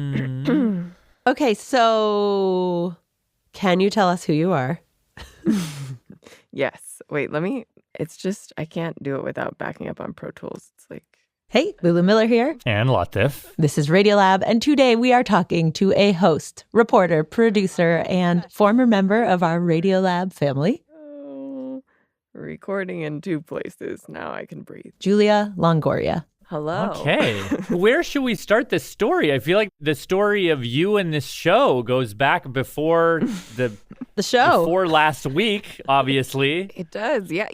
Okay, so can you tell us who you are? Yes. Wait, it's just, I can't do it without backing up on Pro Tools. It's like... Hey, Lulu Miller here. And Latif. This is Radiolab, and today we are talking to a host, reporter, producer, and former member of our Radiolab family. Oh, recording in 2 places. Now I can breathe. Julia Longoria. Hello. Okay. Where should we start this story? I feel like the story of you and this show goes back before the show. Before last week, obviously. It does. Yeah.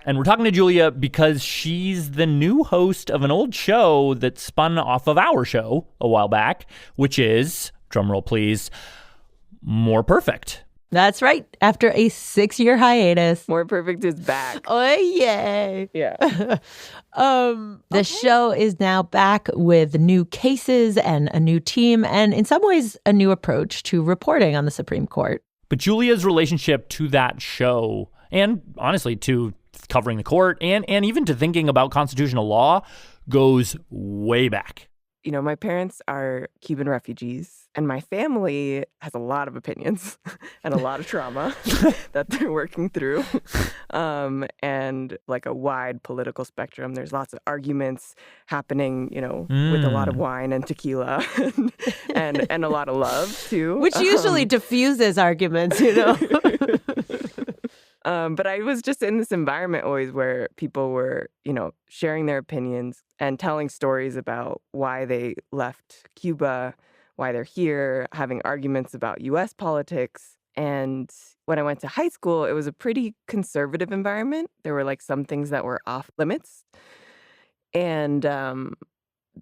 And we're talking to Julia because she's the new host of an old show that spun off of our show a while back, which is, drumroll please, More Perfect. That's right. After a 6-year hiatus. More Perfect is back. Oh, yay. Yeah. The show is now back with new cases and a new team, and in some ways, a new approach to reporting on the Supreme Court. But Julia's relationship to that show, and honestly to covering the court, and even to thinking about constitutional law, goes way back. You know, my parents are Cuban refugees, and my family has a lot of opinions and a lot of trauma that they're working through, and like a wide political spectrum. There's lots of arguments happening, with a lot of wine and tequila and a lot of love, too. Which usually diffuses arguments, But I was just in this environment always where people were, sharing their opinions and telling stories about why they left Cuba, why they're here, having arguments about U.S. politics. And when I went to high school, it was a pretty conservative environment. There were like some things that were off limits. And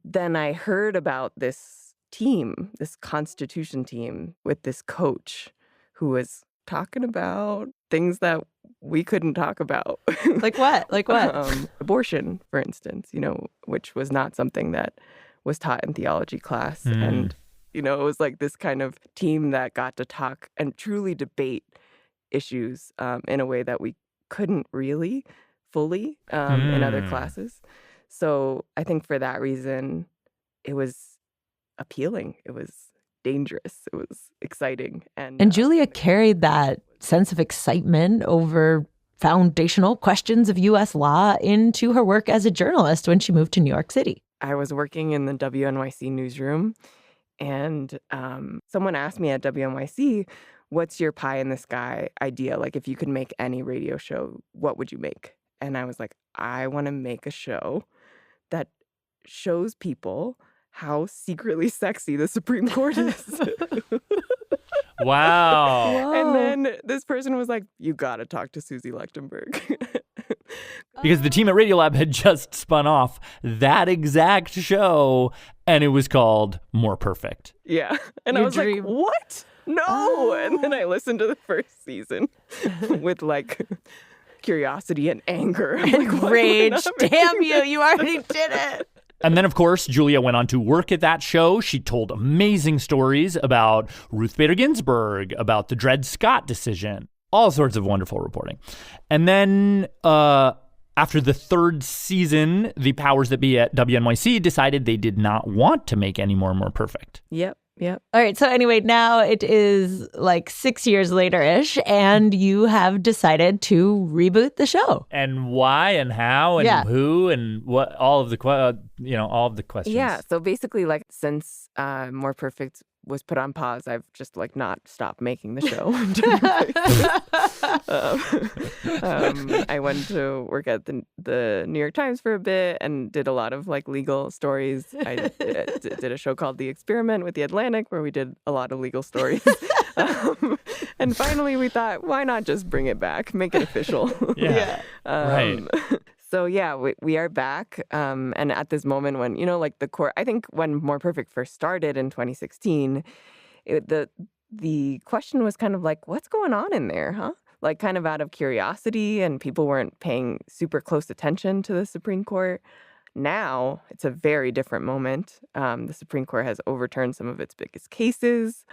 then I heard about this team, this Constitution team with this coach who was talking about things that we couldn't talk about. Like what? Like what? Abortion, for instance, which was not something that was taught in theology class. And, it was like this kind of team that got to talk and truly debate issues in a way that we couldn't really fully in other classes. So I think for that reason, it was appealing. It was dangerous. It was exciting. And Julia carried that sense of excitement over foundational questions of U.S. law into her work as a journalist when she moved to New York City. I was working in the WNYC newsroom, and someone asked me at WNYC, what's your pie in the sky idea? Like, if you could make any radio show, what would you make? And I was like, I want to make a show that shows people how secretly sexy the Supreme Court is. Wow. And then this person was like, you got to talk to Susie Lechtenberg. Because the team at Radiolab had just spun off that exact show, and it was called More Perfect. Yeah. And I was like, what? No. And then I listened to the first season with like curiosity and anger. And like, rage. Damn you. You already did it. And then, of course, Julia went on to work at that show. She told amazing stories about Ruth Bader Ginsburg, about the Dred Scott decision, all sorts of wonderful reporting. And then after the 3rd season, the powers that be at WNYC decided they did not want to make any More Perfect. Yep. All right. So anyway, now it is like 6 years later-ish, and you have decided to reboot the show. And why and how and who and what, all of the questions. Yeah. So basically, like, since More Perfect was put on pause, I've just like not stopped making the show. I went to work at the New York Times for a bit and did a lot of like legal stories. I did a show called The Experiment with The Atlantic where we did a lot of legal stories. And finally we thought, why not just bring it back, make it official? Yeah. Right. So yeah, we are back. And at this moment when, like the court, I think when More Perfect first started in 2016, the question was kind of like, what's going on in there, huh? Like kind of out of curiosity, and people weren't paying super close attention to the Supreme Court. Now it's a very different moment. The Supreme Court has overturned some of its biggest cases.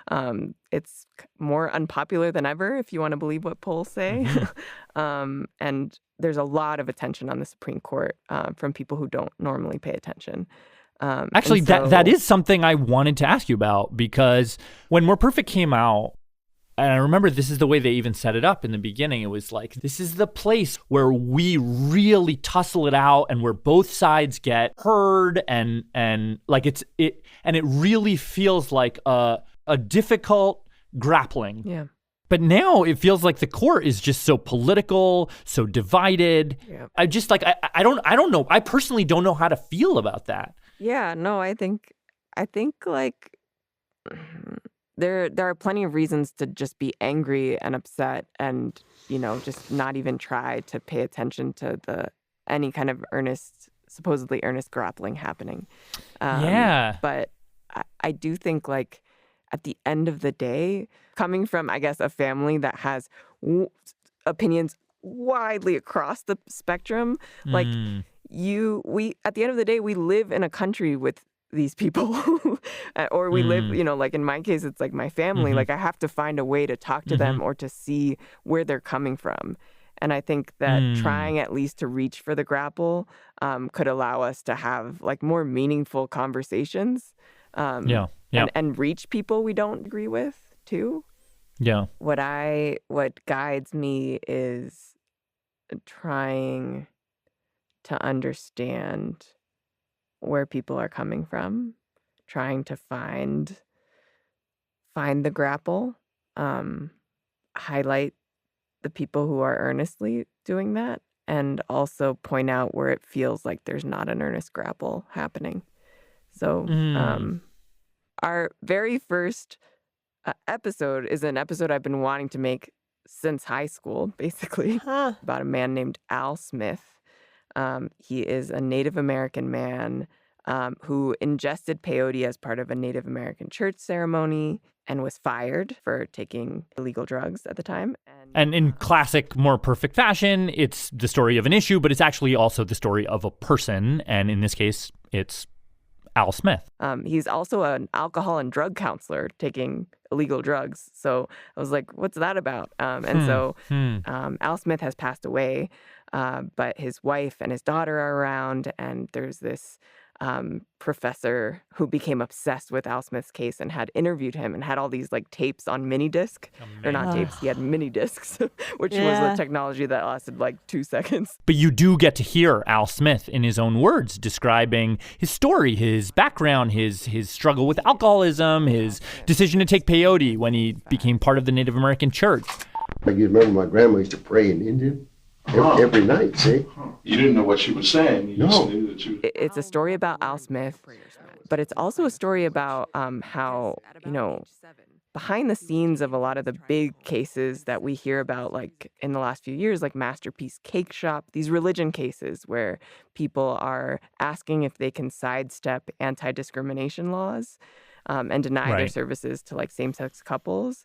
It's more unpopular than ever, if you want to believe what polls say. And there's a lot of attention on the Supreme Court from people who don't normally pay attention. Actually, that is something I wanted to ask you about, because when More Perfect came out, and I remember this is the way they even set it up in the beginning. It was like, this is the place where we really tussle it out and where both sides get heard, and like it really feels like a difficult grappling. Yeah. But now it feels like the court is just so political, so divided. Yeah. I just like I don't know. I personally don't know how to feel about that. Yeah, no, I think like there are plenty of reasons to just be angry and upset and, just not even try to pay attention to any kind of supposedly earnest grappling happening. But I do think, like, at the end of the day, coming from, I guess, a family that has opinions widely across the spectrum, like we at the end of the day, we live in a country with these people or we live, like in my case, it's like my family. Like I have to find a way to talk to them or to see where they're coming from. And I think that trying at least to reach for the grapple could allow us to have like more meaningful conversations and reach people we don't agree with too. Yeah. What guides me is trying to understand where people are coming from, trying to find the grapple, highlight the people who are earnestly doing that, and also point out where it feels like there's not an earnest grapple happening. So our very first episode is an episode I've been wanting to make since high school, basically, about a man named Al Smith. He is a Native American man who ingested peyote as part of a Native American church ceremony and was fired for taking illegal drugs at the time. And in classic More Perfect fashion, it's the story of an issue, but it's actually also the story of a person. And in this case, it's Al Smith. He's also an alcohol and drug counselor taking illegal drugs. So I was like, what's that about? So Al Smith has passed away, but his wife and his daughter are around, and there's this professor who became obsessed with Al Smith's case and had interviewed him and had all these like tapes on mini disc. Or not tapes, he had mini discs, which was a technology that lasted like 2 seconds. But you do get to hear Al Smith in his own words describing his story, his background, his struggle with alcoholism, his decision to take peyote when he became part of the Native American church. Like, you remember my grandma used to pray in Indian every night, see? You didn't know what she was saying. You just knew that she was... It's a story about Al Smith, but it's also a story about how, behind the scenes of a lot of the big cases that we hear about, like in the last few years, like Masterpiece Cake Shop, these religion cases where people are asking if they can sidestep anti-discrimination laws and deny their services to like same-sex couples.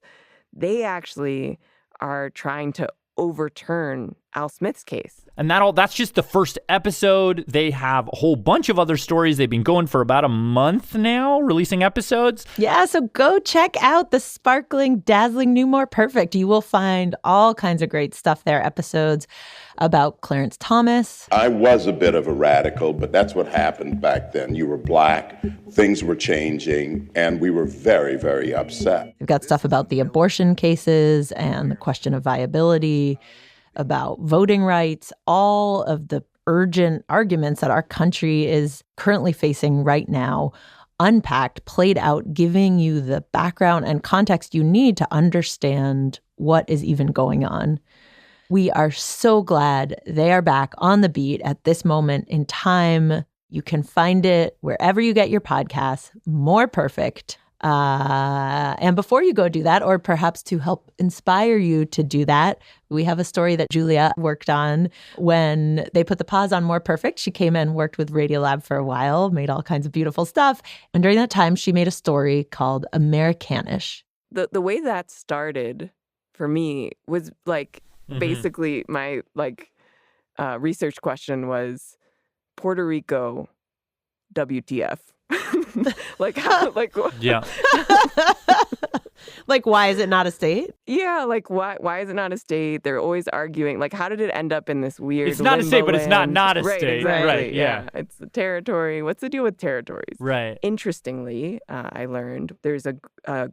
They actually are trying to overturn Al Smith's case. And that's just the first episode. They have a whole bunch of other stories. They've been going for about a month now, releasing episodes. Yeah, so go check out the sparkling, dazzling new More Perfect. You will find all kinds of great stuff there. Episodes about Clarence Thomas. I was a bit of a radical, but that's what happened back then. You were black, things were changing, and we were very, very upset. We've got stuff about the abortion cases and the question of viability, about voting rights, all of the urgent arguments that our country is currently facing right now, unpacked, played out, giving you the background and context you need to understand what is even going on. We are so glad they are back on the beat at this moment in time. You can find it wherever you get your podcasts, More Perfect. And before you go do that, or perhaps to help inspire you to do that, we have a story that Julia worked on when they put the pause on More Perfect. She came in, worked with Radiolab for a while, made all kinds of beautiful stuff. And during that time, she made a story called Americanish. The way that started for me was like, basically my research question was Puerto Rico, WTF? Like, how, like, Yeah. Like, why is it not a state? yeah, like, why is it not a state? They're always arguing. Like, how did it end up in this weird It's not a state, limbo but it's not land? a Right, state. exactly, Right, yeah. It's a territory. What's the deal with territories? Right. Interestingly, I learned there's a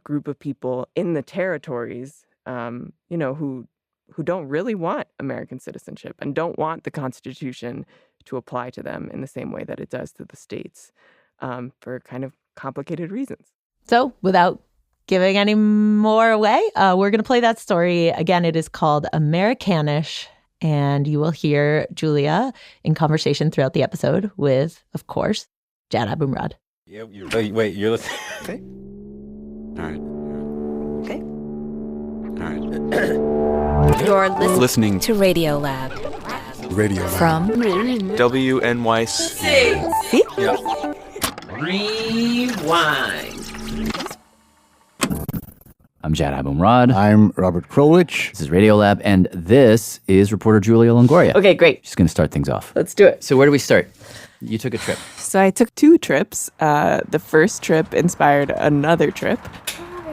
group of people in the territories, who don't really want American citizenship and don't want the Constitution to apply to them in the same way that it does to the states, for kind of complicated reasons. So without giving any more away, we're going to play that story. Again, it is called Americanish, and you will hear Julia in conversation throughout the episode with, of course, Jad Abumrad. Yeah, wait, you're listening? Okay. All right. Okay. All right. You're listening to Radiolab. Radiolab. From WNYC. Yeah. Rewind. I'm Jad Abumrad. I'm Robert Krulwich. This is Radiolab, and this is reporter Julia Longoria. Okay, great. She's going to start things off. Let's do it. So where do we start? You took a trip. So I took 2 trips. The first trip inspired another trip.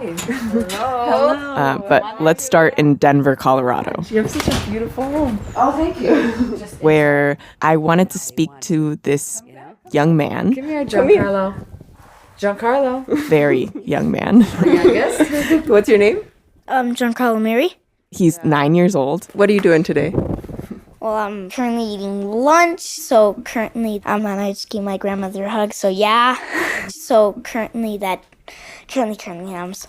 Hello. But let's start in Denver, Colorado. You have such a beautiful home. Oh, thank you. Where I wanted to speak to this young man. Come here, Giancarlo. Giancarlo. Very young man. Youngest. What's your name? Giancarlo Mary. He's 9 years old. What are you doing today? Well, I'm currently eating lunch, so currently I'm on ice cream. My grandmother a hug, so yeah. So currently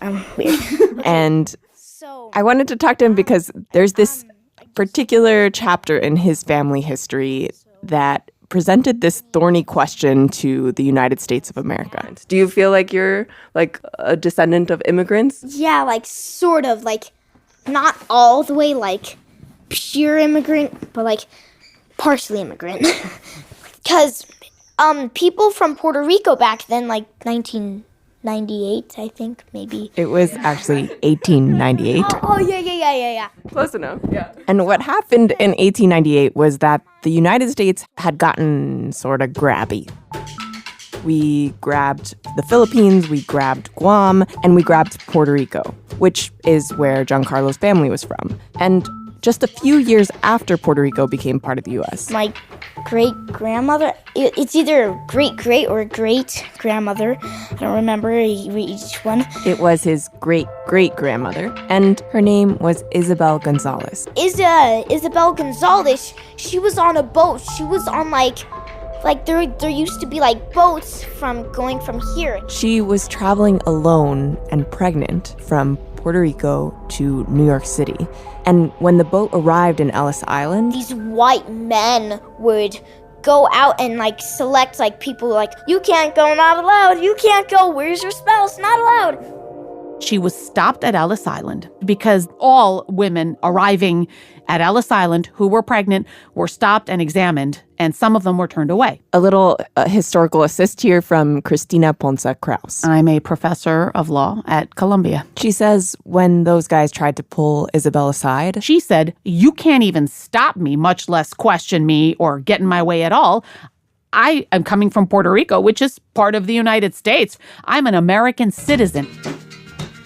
I'm weird. And So I wanted to talk to him because there's this particular chapter in his family history that presented this thorny question to the United States of America. Do you feel like you're like a descendant of immigrants? yeah, like sort of, like not all the way like pure immigrant, but like partially immigrant. Because people from Puerto Rico back then, like 1998, I think, maybe. It was actually 1898. Oh yeah. Close enough, yeah. And what happened in 1898 was that the United States had gotten sort of grabby. We grabbed the Philippines, we grabbed Guam, and we grabbed Puerto Rico, which is where Giancarlo's family was from. And just a few years after Puerto Rico became part of the U.S. My great-grandmother, it's either great-great or great-grandmother. I don't remember each one. It was his great-great-grandmother, and her name was Isabel González. Isabel González, she was on a boat. She was on like there used to be like boats going from here. She was traveling alone and pregnant from Puerto Rico to New York City. And when the boat arrived in Ellis Island, These white men would go out and like select like people like, you can't go, not allowed, you can't go, where's your spouse, not allowed. She was stopped at Ellis Island because all women arriving at Ellis Island who were pregnant were stopped and examined, and some of them were turned away. a little historical assist here from Christina Ponce Kraus. I'm a professor of law at Columbia. She says when those guys tried to pull Isabel aside, She said, "You can't even stop me, much less question me or get in my way at all. I am coming from Puerto Rico, which is part of the United States. I'm an American citizen.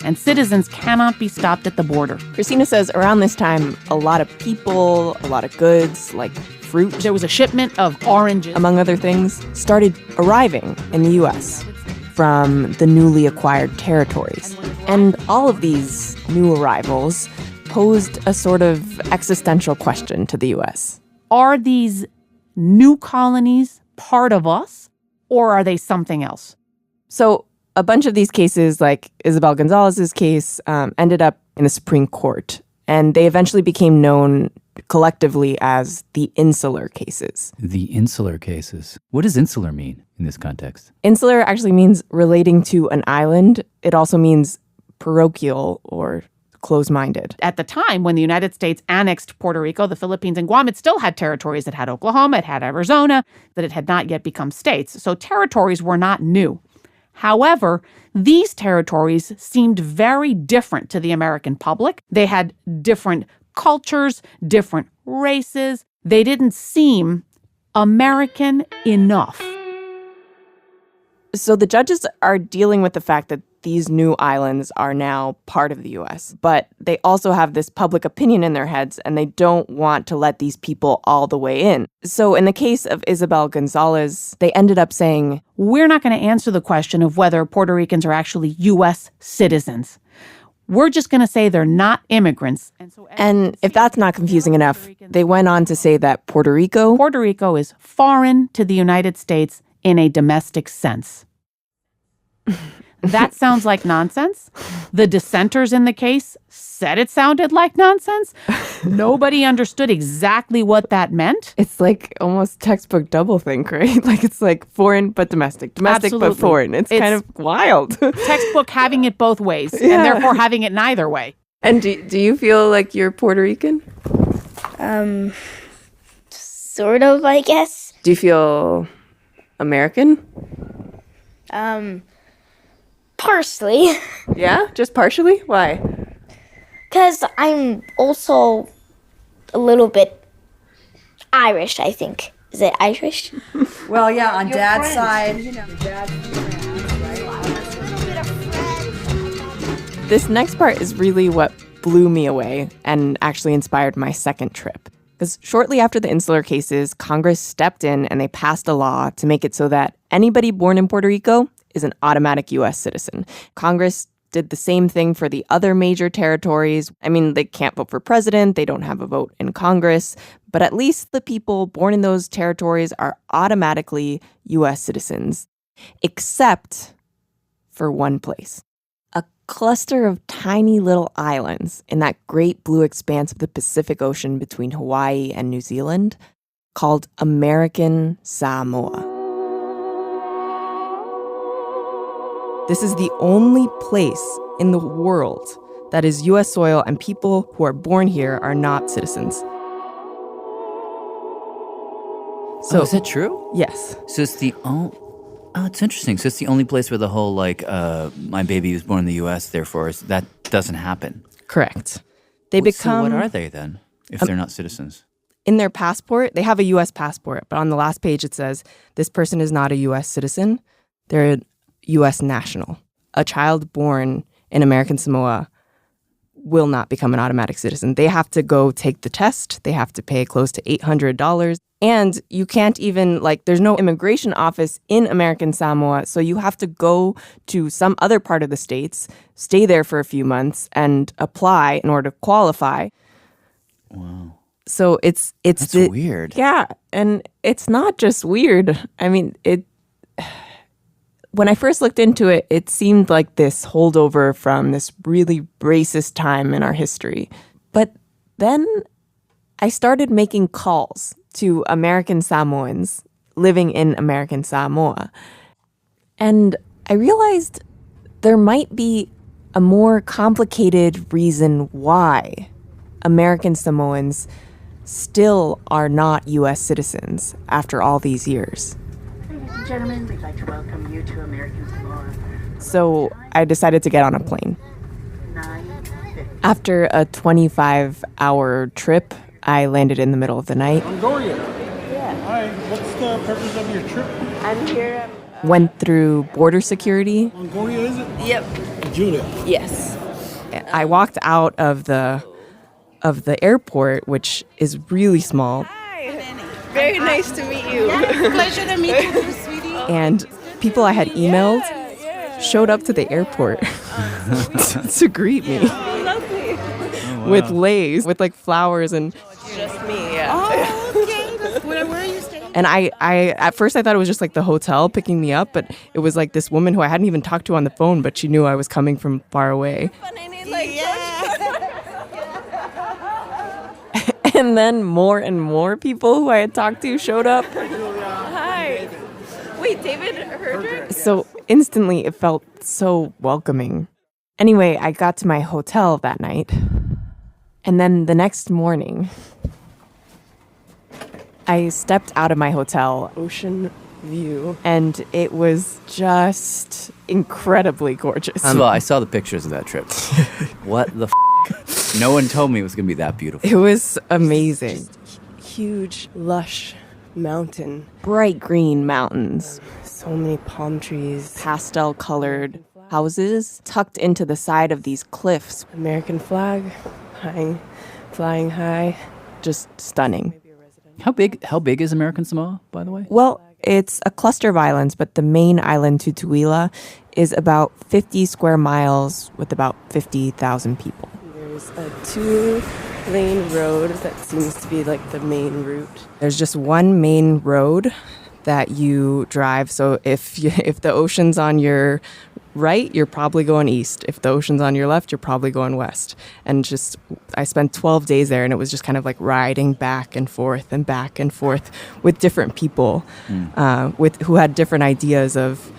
And citizens cannot be stopped at the border." Christina says around this time, a lot of people, a lot of goods, like fruit, There was a shipment of oranges. among other things, started arriving in the U.S. from the newly acquired territories. And all of these new arrivals posed a sort of existential question to the U.S. Are these new colonies part of us, or are they something else? So a bunch of these cases, like Isabel González's case, ended up in the Supreme Court. And they eventually became known collectively as the insular cases. The insular cases. What does insular mean in this context? Insular actually means relating to an island. It also means parochial or close-minded. At the time, when the United States annexed Puerto Rico, the Philippines, and Guam, it still had territories. It had Oklahoma, it had Arizona, that it had not yet become states. So territories were not new. However, these territories seemed very different to the American public. They had different cultures, different races. They didn't seem American enough. So the judges are dealing with the fact that these new islands are now part of the U.S., but they also have this public opinion in their heads, and they don't want to let these people all the way in. So in the case of Isabel González, they ended up saying, we're not going to answer the question of whether Puerto Ricans are actually U.S. citizens. We're just going to say they're not immigrants. And if that's not confusing enough, they went on to say that Puerto Rico is foreign to the United States in a domestic sense. That sounds like nonsense. The dissenters in the case said it sounded like nonsense. Nobody understood exactly what that meant. It's like almost textbook doublethink, right? Like it's like foreign but domestic Absolutely. But foreign. It's kind of wild. Textbook having it both ways, and therefore having it neither way. And do you feel like you're Puerto Rican? Sort of, I guess. Do you feel American? Partially. Yeah? Just partially? Why? Because I'm also a little bit Irish, I think. Is it Irish? Well, yeah, on Dad's side. This next part is really what blew me away and actually inspired my second trip. Because shortly after the Insular cases, Congress stepped in and they passed a law to make it so that anybody born in Puerto Rico is an automatic U.S. citizen. Congress did the same thing for the other major territories. I mean, they can't vote for president, they don't have a vote in Congress, but at least the people born in those territories are automatically U.S. citizens, except for one place. A cluster of tiny little islands in that great blue expanse of the Pacific Ocean between Hawaii and New Zealand called American Samoa. This is the only place in the world that is U.S. soil and people who are born here are not citizens. So is that true? Yes. So it's it's interesting. So it's the only place where the whole my baby was born in the U.S. Therefore that doesn't happen. Correct. So what are they then if they're not citizens? In their passport, they have a U.S. passport, but on the last page it says this person is not a U.S. citizen. They're a U.S. national. A child born in American Samoa will not become an automatic citizen. They have to go take the test. They have to pay close to $800. And you can't even, there's no immigration office in American Samoa, so you have to go to some other part of the States, stay there for a few months, and apply in order to qualify. Wow. So it's That's weird. Yeah, and it's not just weird. I mean, when I first looked into it, it seemed like this holdover from this really racist time in our history. But then I started making calls to American Samoans living in American Samoa. And I realized there might be a more complicated reason why American Samoans still are not U.S. citizens after all these years. Ladies and gentlemen, we'd like to welcome you to American Samoa. So I decided to get on a plane. After a 25-hour trip, I landed in the middle of the night. Longoria. Yeah. Hi, what's the purpose of your trip? I'm here. Went through border security. Longoria, is it? Yep. Julia. Yes. I walked out of the airport, which is really small. Hi. Very nice to meet you. Yes, pleasure to meet you, sweetie. And people I had emailed showed up to the airport to greet me. Lovely. With leis, with flowers and... Just me, yeah. Oh, okay. Where are you staying? And I at first I thought it was just the hotel picking me up, but it was this woman who I hadn't even talked to on the phone, but she knew I was coming from far away. But I need And then more and more people who I had talked to showed up. Hi. Wait, David Herder? So instantly it felt so welcoming. Anyway, I got to my hotel that night. And then the next morning, I stepped out of my hotel, ocean view, and it was just incredibly gorgeous. Well, I saw the pictures of that trip. What the No one told me it was going to be that beautiful. It was amazing. Huge, lush mountain, bright green mountains. So many palm trees, pastel-colored houses tucked into the side of these cliffs. American flag flying high, just stunning. How big is American Samoa, by the way? Well, it's a cluster of islands, but the main island, Tutuila, is about 50 square miles with about 50,000 people. There's a 2-lane road that seems to be like the main route. There's just one main road that you drive. So if the ocean's on your right, you're probably going east. If the ocean's on your left, you're probably going west. And I spent 12 days there, and it was just kind of like riding back and forth with different people who had different ideas of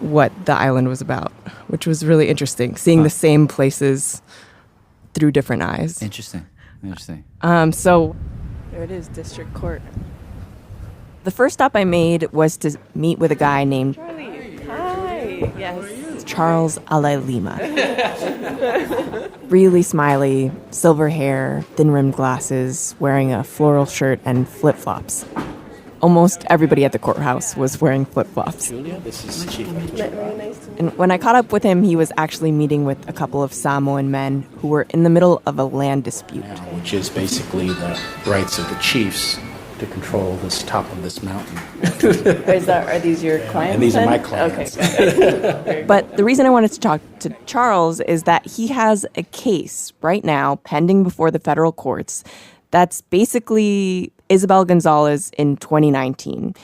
what the island was about, which was really interesting, seeing the same places through different eyes. Interesting. So there it is, District Court. The first stop I made was to meet with a guy named Charlie. Hi. Yes. Charles Lima. Really smiley, silver hair, thin-rimmed glasses, wearing a floral shirt and flip-flops. Almost everybody at the courthouse was wearing flip-flops. Julia, this is Chief. And when I caught up with him, he was actually meeting with a couple of Samoan men who were in the middle of a land dispute. Which is basically the rights of the chiefs to control this top of this mountain. Are these your clients? And these then? are my clients. Okay. But the reason I wanted to talk to Charles is that he has a case right now pending before the federal courts that's basically Isabel González in 2019.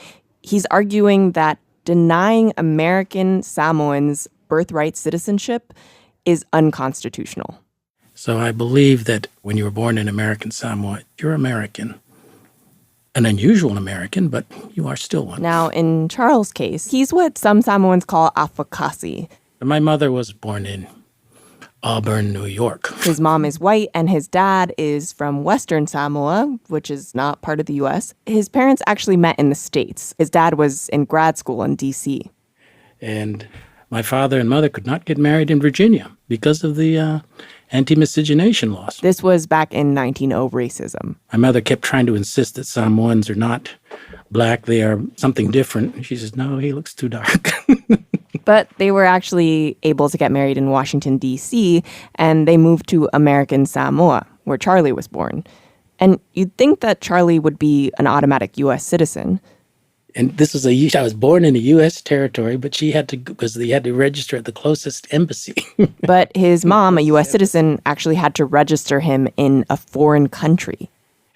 He's arguing that denying American Samoans birthright citizenship is unconstitutional. So I believe that when you were born in American Samoa, you're American. An unusual American, but you are still one. Now, in Charles' case, he's what some Samoans call afakasi. My mother was born in Auburn, New York. His mom is white and his dad is from Western Samoa, which is not part of the U.S. His parents actually met in the States. His dad was in grad school in D.C. And my father and mother could not get married in Virginia because of the anti-miscegenation laws. This was back in 1900 racism. My mother kept trying to insist that Samoans are not black, they are something different. She says, no, he looks too dark. But they were actually able to get married in Washington, D.C., and they moved to American Samoa, where Charlie was born. And you'd think that Charlie would be an automatic U.S. citizen. And this was I was born in a U.S. territory, but she had to, because they had to register at the closest embassy. But his mom, a U.S. citizen, actually had to register him in a foreign country.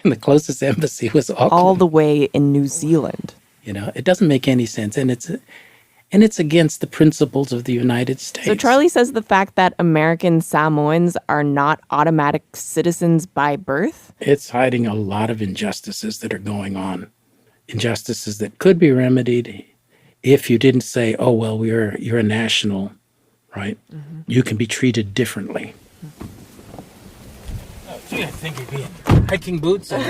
And the closest embassy was Auckland. All the way in New Zealand. You know, it doesn't make any sense. And it's against the principles of the United States. So Charlie says the fact that American Samoans are not automatic citizens by birth? It's hiding a lot of injustices that are going on. Injustices that could be remedied if you didn't say, oh, well, you're a national, right? Mm-hmm. You can be treated differently. Oh, gee, I think you'd be in hiking boots. Should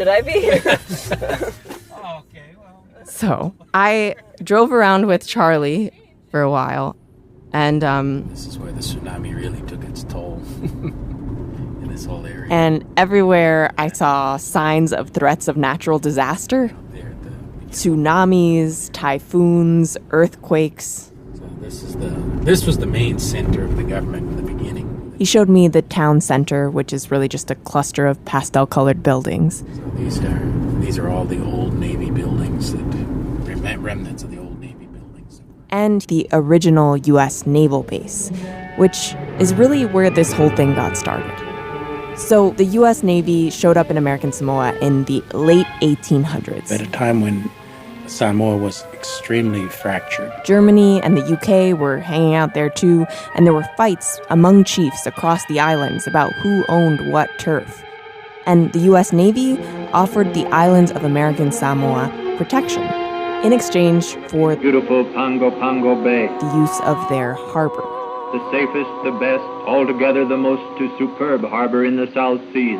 I be? Oh, okay, well. So I drove around with Charlie for a while, and this is where the tsunami really took its toll in this whole area. And everywhere I saw signs of threats of natural disaster. Tsunamis, typhoons, earthquakes. So this was the main center of the government in the beginning. He showed me the town center, which is really just a cluster of pastel-colored buildings. So these are all the old Navy buildings, remnants of the old Navy buildings. And the original U.S. naval base, which is really where this whole thing got started. So the U.S. Navy showed up in American Samoa in the late 1800s. At a time when Samoa was extremely fractured. Germany and the UK were hanging out there too, and there were fights among chiefs across the islands about who owned what turf. And the U.S. Navy offered the islands of American Samoa protection in exchange for beautiful Pango Bay, the use of their harbor. The safest, the best, altogether the most superb harbor in the South Seas,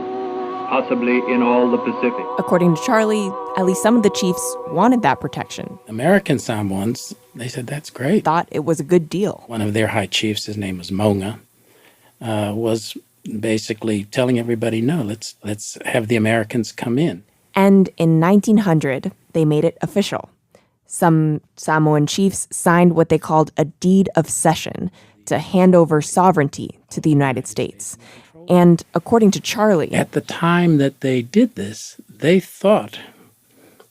possibly in all the Pacific. According to Charlie, at least some of the chiefs wanted that protection. American Samoans, they said, that's great. Thought it was a good deal. One of their high chiefs, his name was Monga, was basically telling everybody, no, let's have the Americans come in. And in 1900, they made it official. Some Samoan chiefs signed what they called a deed of cession to hand over sovereignty to the United States. And according to Charlie, at the time that they did this, they thought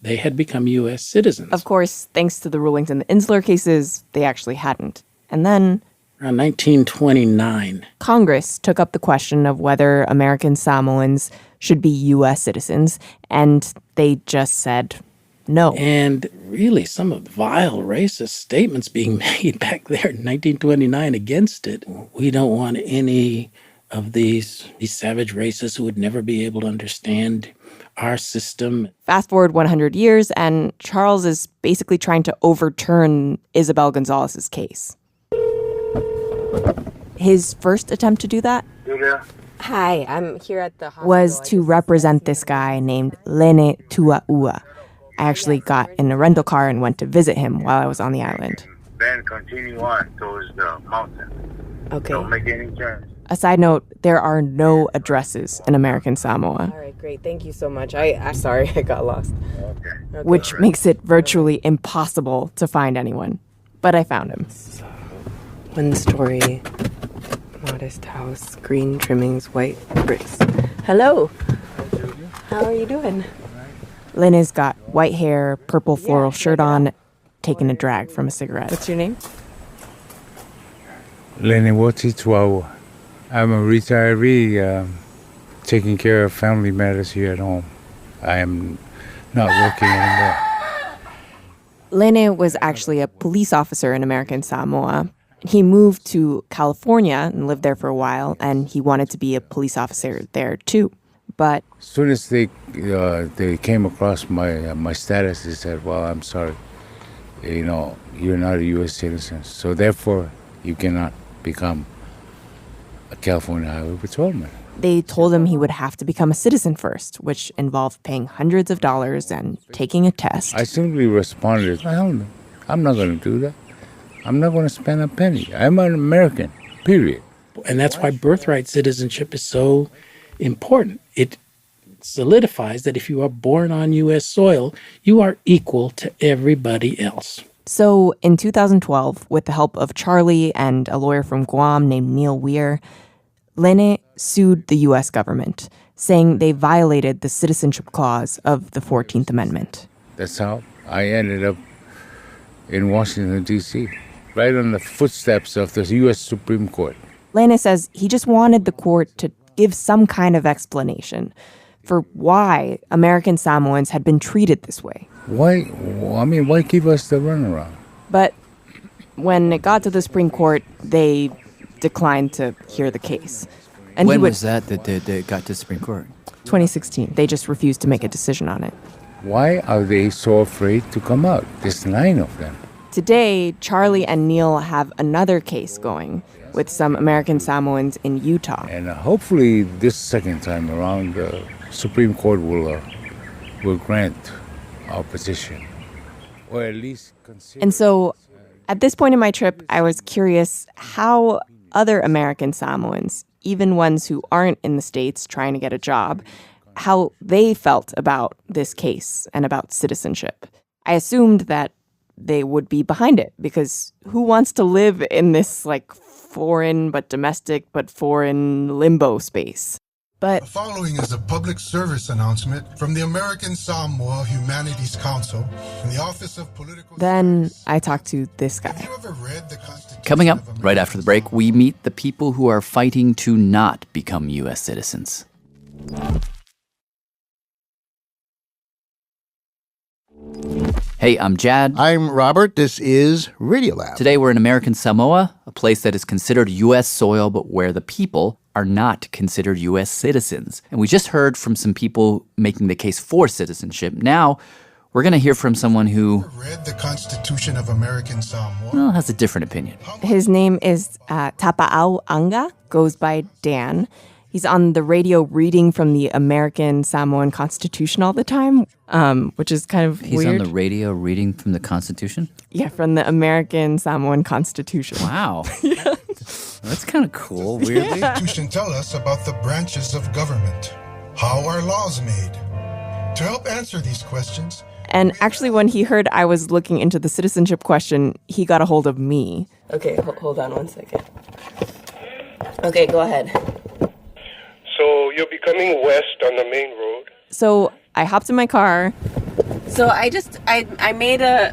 they had become U.S. citizens. Of course, thanks to the rulings in the Insular cases, they actually hadn't. And then, around 1929, Congress took up the question of whether American Samoans should be U.S. citizens, and they just said no. And really, some of the vile racist statements being made back there in 1929 against it. We don't want any of these savage racists who would never be able to understand our system. Fast forward 100 years, and Charles is basically trying to overturn Isabel González's case. His first attempt to do that Hi, I'm here at the hospital. was to represent this guy named Lene Tuaua. I actually got in a rental car and went to visit him while I was on the island. Then continue on towards the mountain. Okay. Don't make any turns. A side note, there are no addresses in American Samoa. All right, great. Thank you so much. I'm sorry I got lost. Okay. Which makes it virtually impossible to find anyone. But I found him. One story, modest house, green trimmings, white bricks. Hello. How are you doing? Lene's got white hair, purple floral shirt on, taking a drag from a cigarette. What's your name? Lene Tuaua. I'm a retiree taking care of family matters here at home. I am not working anymore. Lene was actually a police officer in American Samoa. He moved to California and lived there for a while, and he wanted to be a police officer there too. But as soon as they came across my status, they said, well, I'm sorry, you're not a U.S. citizen, so therefore you cannot become a California Highway Patrolman. They told him he would have to become a citizen first, which involved paying hundreds of dollars and taking a test. I simply responded, hell no, I'm not going to do that. I'm not going to spend a penny. I'm an American, period. And that's why birthright citizenship is so important. It solidifies that if you are born on U.S. soil, you are equal to everybody else. So in 2012, with the help of Charlie and a lawyer from Guam named Neil Weir, Lene sued the U.S. government, saying they violated the citizenship clause of the 14th Amendment. That's how I ended up in Washington, D.C., right on the footsteps of the U.S. Supreme Court. Lene says he just wanted the court to give some kind of explanation for why American Samoans had been treated this way. Why give us the runaround? But when it got to the Supreme Court, they declined to hear the case. And when was that it got to the Supreme Court? 2016. They just refused to make a decision on it. Why are they so afraid to come out? There's 9 of them. Today, Charlie and Neil have another case going with some American Samoans in Utah. And hopefully this second time around, the Supreme Court will grant our petition, or at least consider. And so, at this point in my trip, I was curious how other American Samoans, even ones who aren't in the States trying to get a job, how they felt about this case and about citizenship. I assumed that they would be behind it, because who wants to live in this foreign but domestic but foreign limbo space? But the following is a public service announcement from the American Samoa Humanities Council and the Office of Political Then I talked to this guy. Have you ever read the Constitution? Coming up, right after the break, we meet the people who are fighting to not become U.S. citizens. Hey, I'm Jad. I'm Robert. This is Radiolab. Today we're in American Samoa, a place that is considered U.S. soil, but where the people are not considered U.S. citizens. And we just heard from some people making the case for citizenship. Now, we're going to hear from someone who read the Constitution of American Samoa. Well, has a different opinion. His name is Tapa'au Anga, goes by Dan. He's on the radio reading from the American Samoan Constitution all the time, which is kind of weird. He's on the radio reading from the Constitution? Yeah, from the American Samoan Constitution. Wow. Yeah. That's kind of cool, weirdly. The Constitution tells us about the branches of government, how are laws made. To help answer these questions, And actually, when he heard I was looking into the citizenship question, he got a hold of me. Okay, hold on 1 second. Okay, go ahead. So you'll be coming west on the main road. So I hopped in my car. So I made a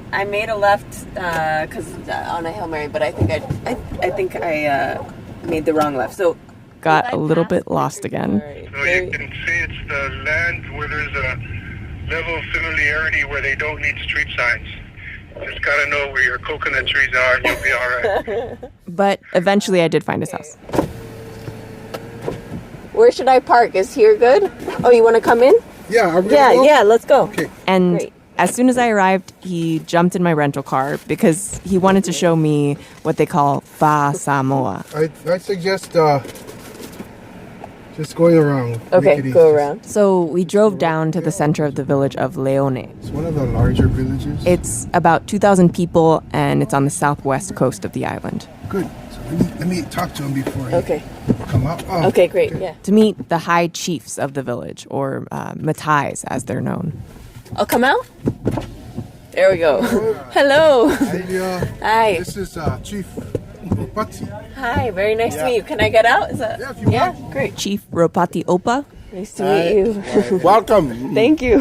left because on a Hail Mary, but I think I made the wrong left. So Got a little bit lost again. So you can say it's the land where there's a level of familiarity where they don't need street signs. Just gotta know where your coconut trees are and you'll be all right. But eventually I did find his house. Where should I park? Is here good? Oh, you want to come in? Yeah, yeah, let's go. Okay. And Great. as soon as I arrived, he jumped in my rental car because he wanted to show me what they call Fa Samoa. I suggest just going around. Okay, go around. So we drove down to the center of the village of Leone. It's one of the larger villages. It's about 2,000 people, and it's on the southwest coast of the island. Good. So let me talk to him before he come up. Oh, Okay, great. Yeah. To meet the high chiefs of the village, or Matais as they're known. I'll come out? There we go. Hello. Hi. Hi. This is Chief Ropati. Hi, very nice to meet you. Can I get out? Is that... Yeah, if you want. Great. Chief Ropati Opa. Nice to meet you. Welcome. Thank you.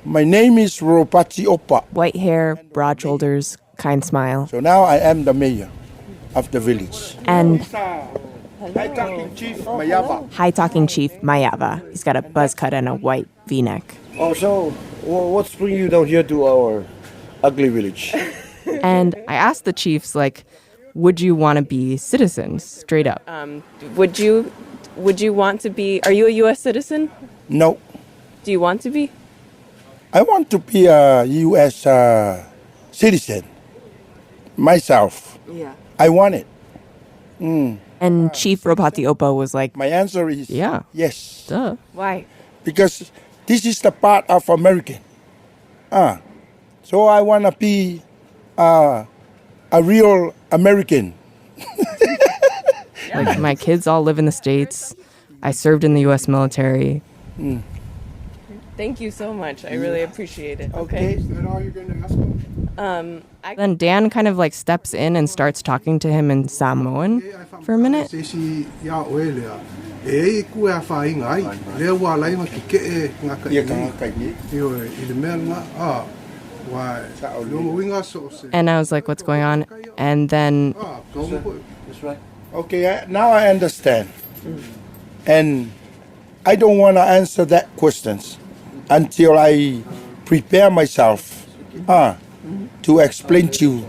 My name is Ropati Opa. White hair, broad shoulders, kind smile. So now I am the mayor of the village. And High-talking Chief Mayava. high-talking Chief Mayava. He's got a buzz cut and a white V-neck. Oh, so what's bringing you down here to our ugly village? And I asked the chiefs, like, would you want to be citizens, straight up? Would you want to be... Are you a U.S. citizen? No. Do you want to be? I want to be a U.S. Citizen. Myself. Yeah. I want it. And Chief Ropati Opa was like, My answer is yeah. Yes. Duh. Why? Because this is the part of American. So I want to be a real American. Like, my kids all live in the States. I served in the U.S. military. Thank you so much. I really appreciate it. Okay. Is that all you're going to ask him? Then Dan kind of like steps in and starts talking to him in Samoan for a minute. And I was like, what's going on? And then Okay, now I understand. And I don't want to answer that questions until I prepare myself to explain to you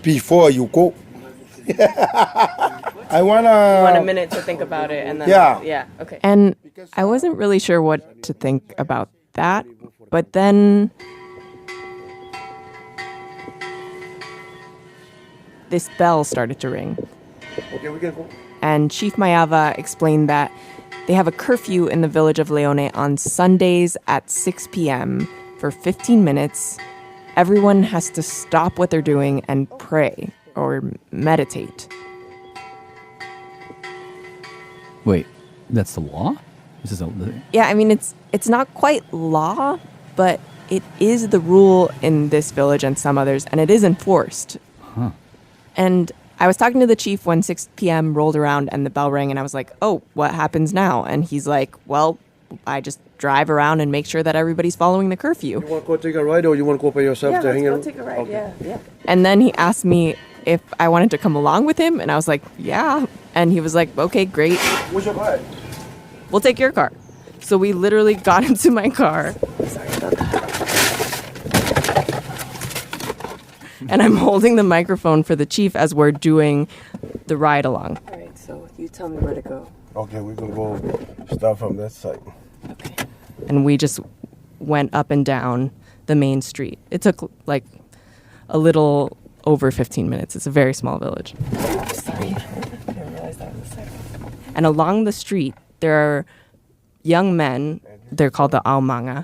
before you go. I want You want a minute to think about it and then... Yeah, okay. And I wasn't really sure what to think about that, but then this bell started to ring. Okay, we can go. And Chief Mayava explained that they have a curfew in the village of Leone on Sundays at 6 p.m. for 15 minutes. Everyone has to stop what they're doing and pray or meditate. Wait, that's the law? This is Yeah, I mean, it's not quite law, but it is the rule in this village and some others, and it is enforced. Huh. And I was talking to the chief when 6 p.m. rolled around and the bell rang, and I was like, oh, what happens now? And he's like, well, I just drive around and make sure that everybody's following the curfew. You want to go take a ride or you want to go by yourself? Yeah, let's go take a ride. Okay. Yeah. And then he asked me if I wanted to come along with him, and I was like, yeah. And he was like, okay, great. What's your ride? We'll take your car. So we literally got into my car. Sorry about that. And I'm holding the microphone for the chief as we're doing the ride along. All right, so you tell me where to go. Okay, we're going to go start from that side. Okay. And we just went up and down the main street. It took like a little over 15 minutes. It's a very small village. Sorry, I didn't realize that was a second. And along the street, there are young men. They're called the Aomanga,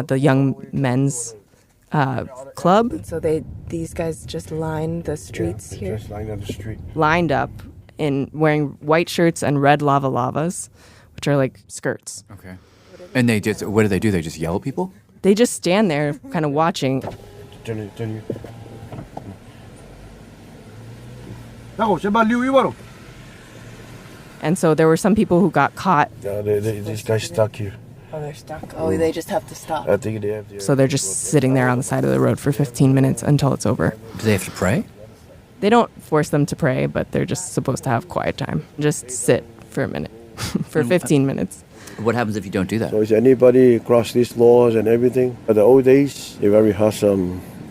the young men's club. So these guys just line the streets here? Just line up the street. Lined up in wearing white shirts and red lava lavas, which are like skirts. Okay. And what do? They just yell at people? They just stand there kind of watching. And so there were some people who got caught. These guys stuck here. Oh, they're stuck. Oh, they just have to stop. I think they have to. So they're just sitting there on the side of the road for 15 minutes until it's over. Do they have to pray? They don't force them to pray, but they're just supposed to have quiet time. Just sit for a minute, for 15 minutes. What happens if you don't do that? So is anybody cross these laws and everything? At the old days, they very harsh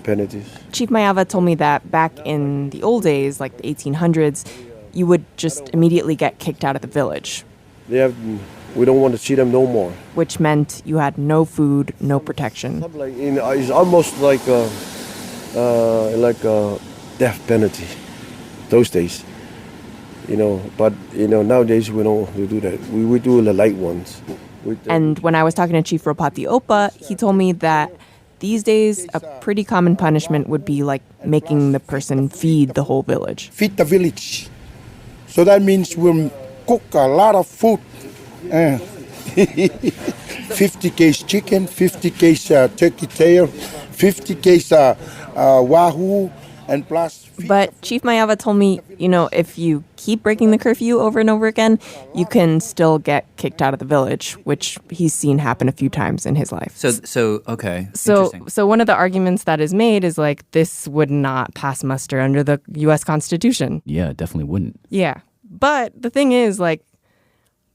penalties. Chief Mayava told me that back in the old days, like the 1800s, you would just immediately get kicked out of the village. We don't want to see them no more. Which meant you had no food, no protection. It's almost like a death penalty those days. But nowadays we don't do that. We do the light ones. And when I was talking to Chief Ropati Opa, he told me that these days a pretty common punishment would be like making the person feed the whole village. Feed the village. So that means we'll cook a lot of food. 50 case chicken, 50 case turkey tail, 50 case wahoo, and plus... But Chief Mayava told me, if you keep breaking the curfew over and over again, you can still get kicked out of the village, which he's seen happen a few times in his life. Okay. So one of the arguments that is made is like, this would not pass muster under the U.S. Constitution. Yeah, it definitely wouldn't. Yeah. But the thing is, like,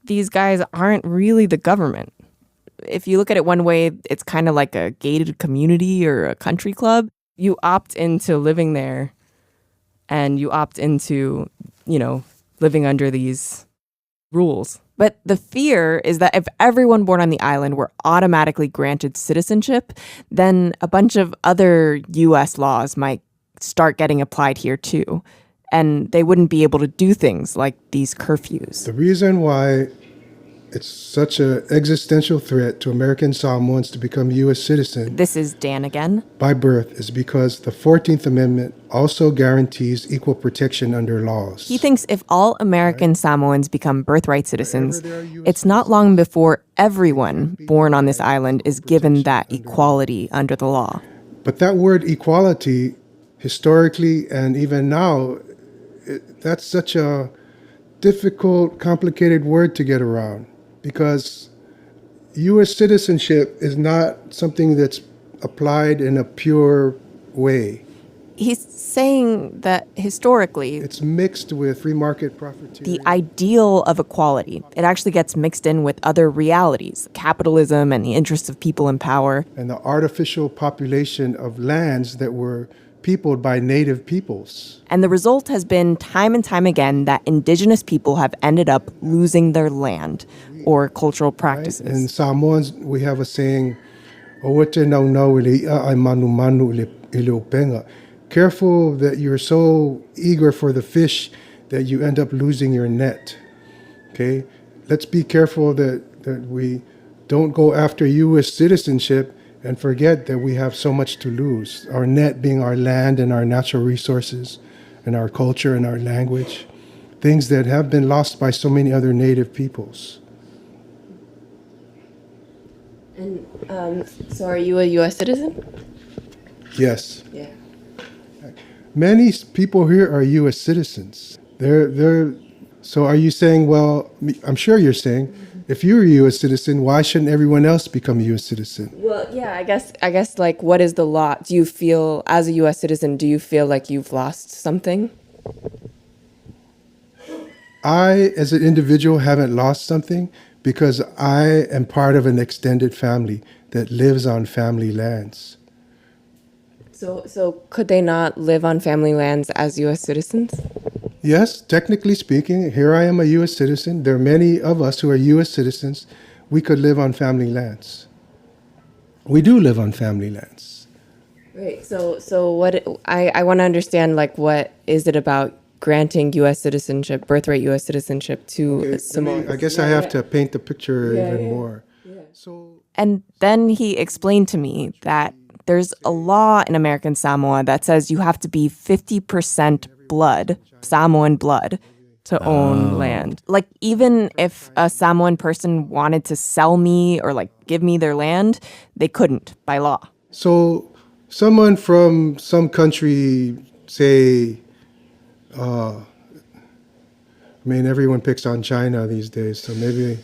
these guys aren't really the government. If you look at it one way, it's kind of like a gated community or a country club. You opt into living there and you opt into, living under these rules. But the fear is that if everyone born on the island were automatically granted citizenship, then a bunch of other U.S. laws might start getting applied here too. And they wouldn't be able to do things like these curfews. The reason why it's such an existential threat to American Samoans to become U.S. citizens. This is Dan again. By birth is because the 14th Amendment also guarantees equal protection under laws. He thinks if all American Samoans become birthright citizens, it's not long before everyone born on this island is given that equality under the law. But that word equality, historically and even now, that's such a difficult, complicated word to get around. Because U.S. citizenship is not something that's applied in a pure way. He's saying that historically, it's mixed with free market profiteering. The ideal of equality, it actually gets mixed in with other realities, capitalism and the interests of people in power. And the artificial population of lands that were peopled by native peoples. And the result has been time and time again that indigenous people have ended up losing their land or cultural practices. Right? In Samoans, we have a saying, careful that you're so eager for the fish that you end up losing your net. Okay? Let's be careful that we don't go after U.S. citizenship and forget that we have so much to lose. Our net being our land and our natural resources and our culture and our language, things that have been lost by so many other native peoples. And so are you a U.S. citizen? Yes. Yeah. Many people here are U.S. citizens. So are you saying, well, I'm sure you're saying, if you're a U.S. citizen, why shouldn't everyone else become a U.S. citizen? Well, yeah, I guess like, what is the law? Do you feel, as a U.S. citizen, do you feel like you've lost something? I, as an individual, haven't lost something because I am part of an extended family that lives on family lands. So could they not live on family lands as U.S. citizens? Yes, technically speaking, here I am a U.S. citizen. There are many of us who are U.S. citizens. We could live on family lands. We do live on family lands. Right. So what I want to understand, like, what is it about granting U.S. citizenship, birthright U.S. citizenship to Samoans? I guess I have to paint the picture even more. And then he explained to me that there's a law in American Samoa that says you have to be 50% blood, Samoan blood, to own land. Like, even if a Samoan person wanted to sell me or like give me their land, they couldn't by law. So someone from some country, say, everyone picks on China these days, so maybe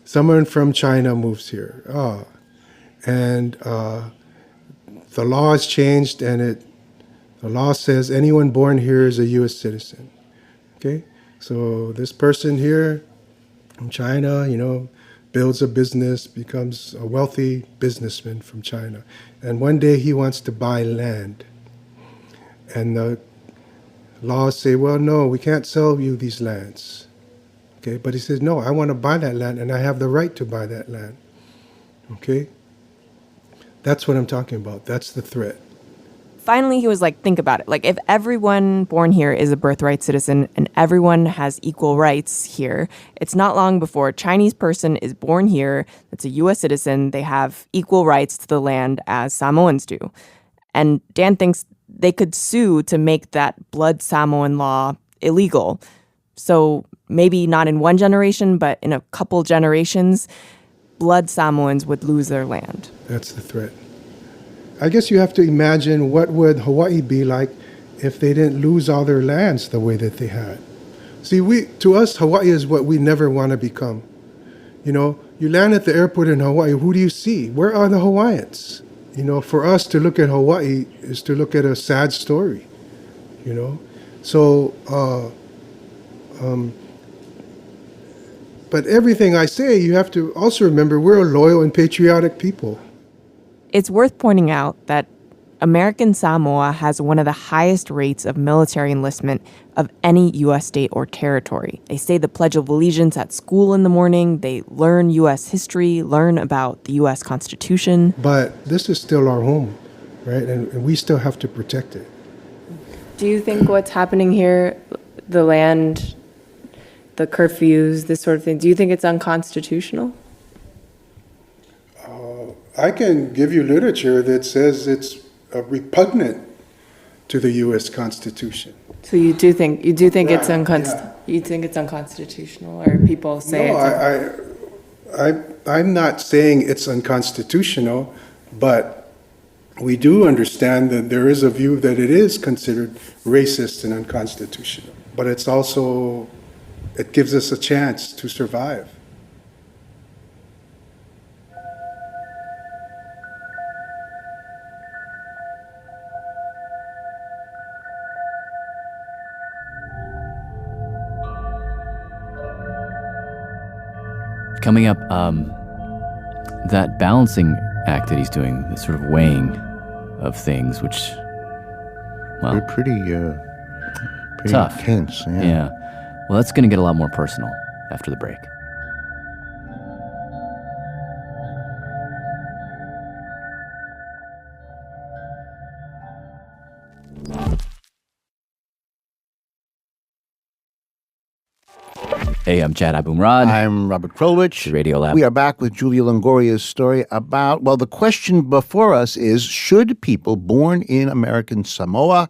someone from China moves here. And the law has changed, and the law says anyone born here is a U.S. citizen. Okay? So this person here from China, builds a business, becomes a wealthy businessman from China. And one day he wants to buy land. And the laws say, well, no, we can't sell you these lands. Okay? But he says, no, I want to buy that land, and I have the right to buy that land. Okay? That's what I'm talking about. That's the threat. Finally, he was like, think about it. Like, if everyone born here is a birthright citizen and everyone has equal rights here, it's not long before a Chinese person is born here that's a U.S. citizen. They have equal rights to the land as Samoans do. And Dan thinks they could sue to make that blood Samoan law illegal. So maybe not in one generation, but in a couple generations, blood Samoans would lose their land. That's the threat. I guess you have to imagine what would Hawaii be like if they didn't lose all their lands the way that they had. See, to us, Hawaii is what we never want to become. You land at the airport in Hawaii, who do you see? Where are the Hawaiians? For us to look at Hawaii is to look at a sad story, So, but everything I say, you have to also remember we're a loyal and patriotic people. It's worth pointing out that American Samoa has one of the highest rates of military enlistment of any U.S. state or territory. They say the Pledge of Allegiance at school in the morning. They learn U.S. history, learn about the U.S. Constitution. But this is still our home, right? And we still have to protect it. Do you think what's happening here, the land, the curfews, this sort of thing, do you think it's unconstitutional? I can give you literature that says it's repugnant to the U.S. Constitution. So you do think it's unconstitutional? You think it's unconstitutional, or people say I'm not saying it's unconstitutional, but we do understand that there is a view that it is considered racist and unconstitutional. But it's also, it gives us a chance to survive. Coming up, that balancing act that he's doing, the sort of weighing of things, which, well, they're pretty tough. Intense. Yeah. Well, that's going to get a lot more personal after the break. Hey, I'm Chad Abumrad. I'm Robert Krulwich. Radiolab. We are back with Julia Longoria's story about, well, the question before us is, should people born in American Samoa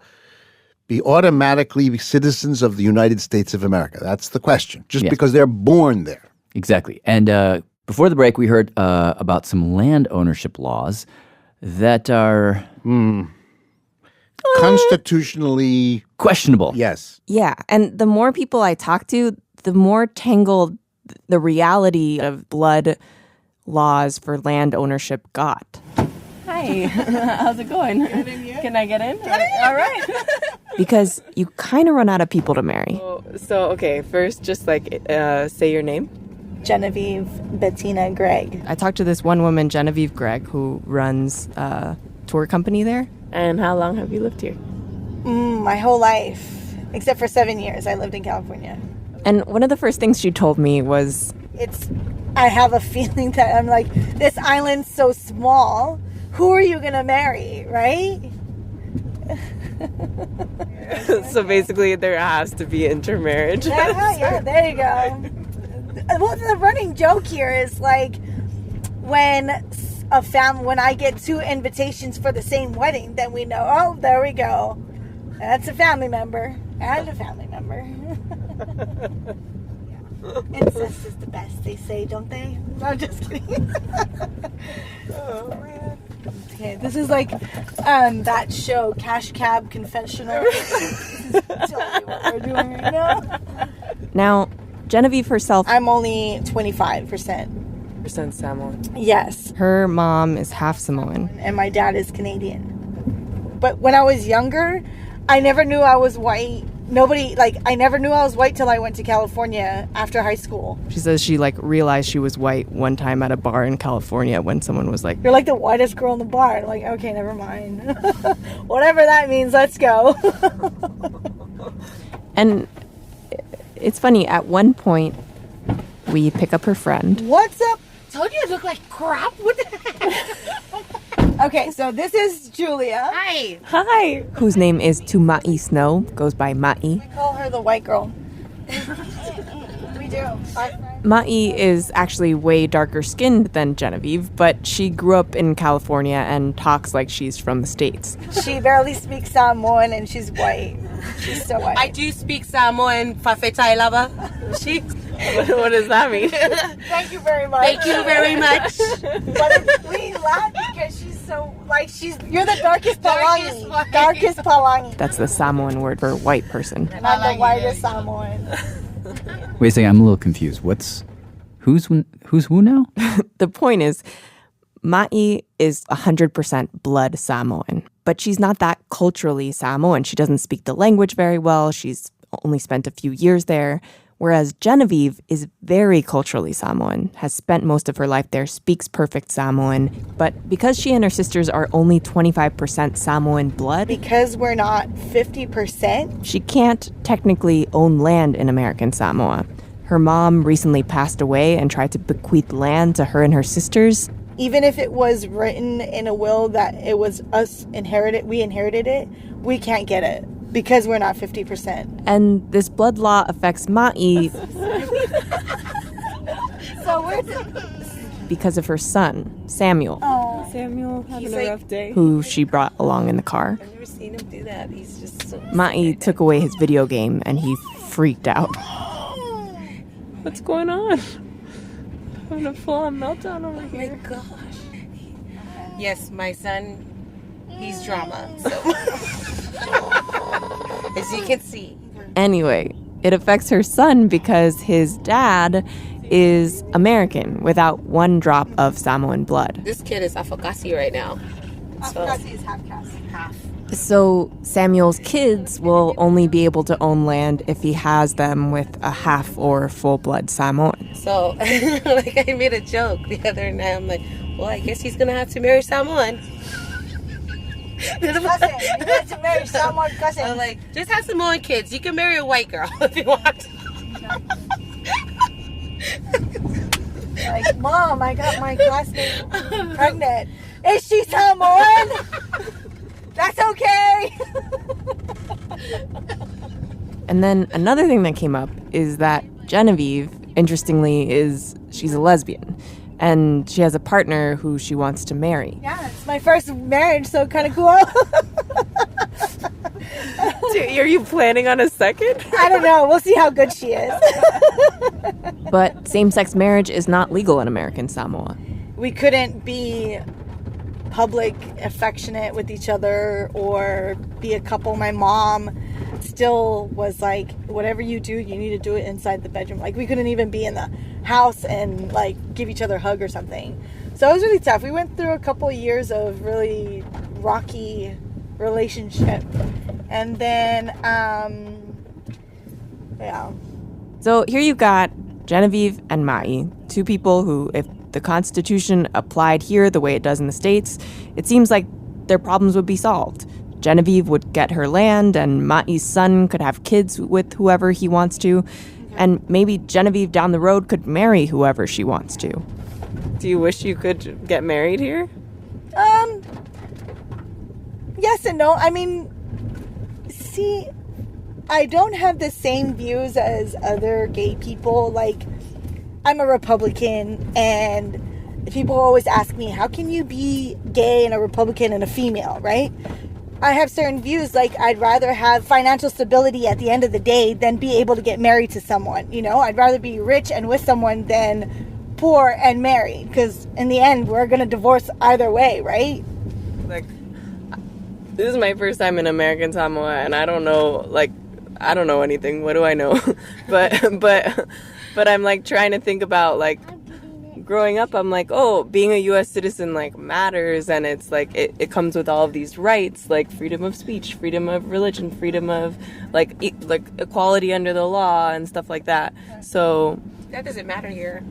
be automatically citizens of the United States of America? That's the question, just because they're born there. Exactly. And before the break, we heard about some land ownership laws that are constitutionally questionable. Yes. Yeah. And the more people I talk to, the more tangled the reality of blood laws for land ownership got. Hi, how's it going? Good, and you? Can I get in? All right. Because you kind of run out of people to marry. So okay, first just say your name. Genevieve Bettina Gregg. I talked to this one woman, Genevieve Gregg, who runs a tour company there. And how long have you lived here? My whole life, except for 7 years. I lived in California. And one of the first things she told me was, I have a feeling that I'm like, this island's so small. Who are you going to marry, right? So basically there has to be intermarriage. Yeah, there you go. Well, the running joke here is like when I get 2 invitations for the same wedding, then we know, oh, there we go. That's a family member. And a family member. Incest is the best, they say, don't they? No, I'm just kidding. Oh, man. Okay, this is like that show, Cash Cab Confessional. This is totally what we're doing right now. Now, Genevieve herself... I'm only 25%. Samoan. Yes. Her mom is half Samoan. And my dad is Canadian. But when I was younger, I never knew I was white. I never knew I was white till I went to California after high school. She says she realized she was white one time at a bar in California when someone was like, "You're like the whitest girl in the bar." I'm like, okay, never mind. Whatever that means, let's go. And it's funny, at one point, we pick up her friend. What's up? Told you I look like crap. What the heck? Okay, so this is Julia. Hi. Hi. Whose name is Ma'i Snow, goes by Ma'i. We call her the white girl. We do. Ma'i is actually way darker skinned than Genevieve, but she grew up in California and talks like she's from the States. She barely speaks Samoan and she's white. She's so white. I do speak Samoan, Fafetai Lava. What does that mean? Thank you very much. Thank you very much. But we laugh because she's so, you're the darkest Palangi. Darkest Palangi. That's the Samoan word for white person. And I'm the whitest Samoan. Wait a second, I'm a little confused. Who's who now? The point is, Ma'i is 100% blood Samoan, but she's not that culturally Samoan. She doesn't speak the language very well. She's only spent a few years there. Whereas Genevieve is very culturally Samoan, has spent most of her life there, speaks perfect Samoan. But because she and her sisters are only 25% Samoan blood... Because we're not 50%? She can't technically own land in American Samoa. Her mom recently passed away and tried to bequeath land to her and her sisters. Even if it was written in a will that it was we inherited it, we can't get it. Because we're not 50%. And this blood law affects Ma'i because of her son, Samuel. Oh, Samuel having a rough day. Who she brought along in the car. I've never seen him do that. He's just so... Ma'i took away his video game and he freaked out. What's going on? I'm having a full-on meltdown over here. Oh my gosh. Yes, my son, he's drama, so... As you can see. Anyway, it affects her son because his dad is American without one drop of Samoan blood. This kid is Afokasi right now. Afokasi is half caste. Half. So Samuel's kids will only be able to own land if he has them with a half or full-blood Samoan. So, I made a joke the other night. I'm like, well, I guess he's going to have to marry Samoan. Cousin. You get to marry Samoan cousin. I'm like, just have Samoan kids. You can marry a white girl if you want. Like, Mom, I got my classmate pregnant. Is she Samoan? That's okay. And then another thing that came up is that Genevieve, interestingly, she's a lesbian. And she has a partner who she wants to marry. Yeah, it's my first marriage, so kind of cool. Are you planning on a second? I don't know. We'll see how good she is. But same-sex marriage is not legal in American Samoa. We couldn't be public affectionate with each other or be a couple. My mom still was like, whatever you do, you need to do it inside the bedroom. Like, we couldn't even be in the house and give each other a hug or something. So it was really tough. We went through a couple years of really rocky relationship. And then, yeah. So here you've got Genevieve and Ma'i, two people who, if the Constitution applied here the way it does in the States, it seems like their problems would be solved. Genevieve would get her land, and Ma'i's son could have kids with whoever he wants to. And maybe Genevieve down the road could marry whoever she wants to. Do you wish you could get married here? Yes and no. I mean, see, I don't have the same views as other gay people. Like, I'm a Republican, and people always ask me, how can you be gay and a Republican and a female, right? I have certain views, like I'd rather have financial stability at the end of the day than be able to get married to someone, you know? I'd rather be rich and with someone than poor and married, because in the end, we're going to divorce either way, right? Like, this is my first time in American Samoa, and I don't know, like, I don't know anything. What do I know? but I'm like trying to think about, like, growing up, I'm like, oh, being a U.S. citizen, like, matters, and it's like it comes with all of these rights, like freedom of speech, freedom of religion, freedom of like equality under the law and stuff like that. So that doesn't matter here.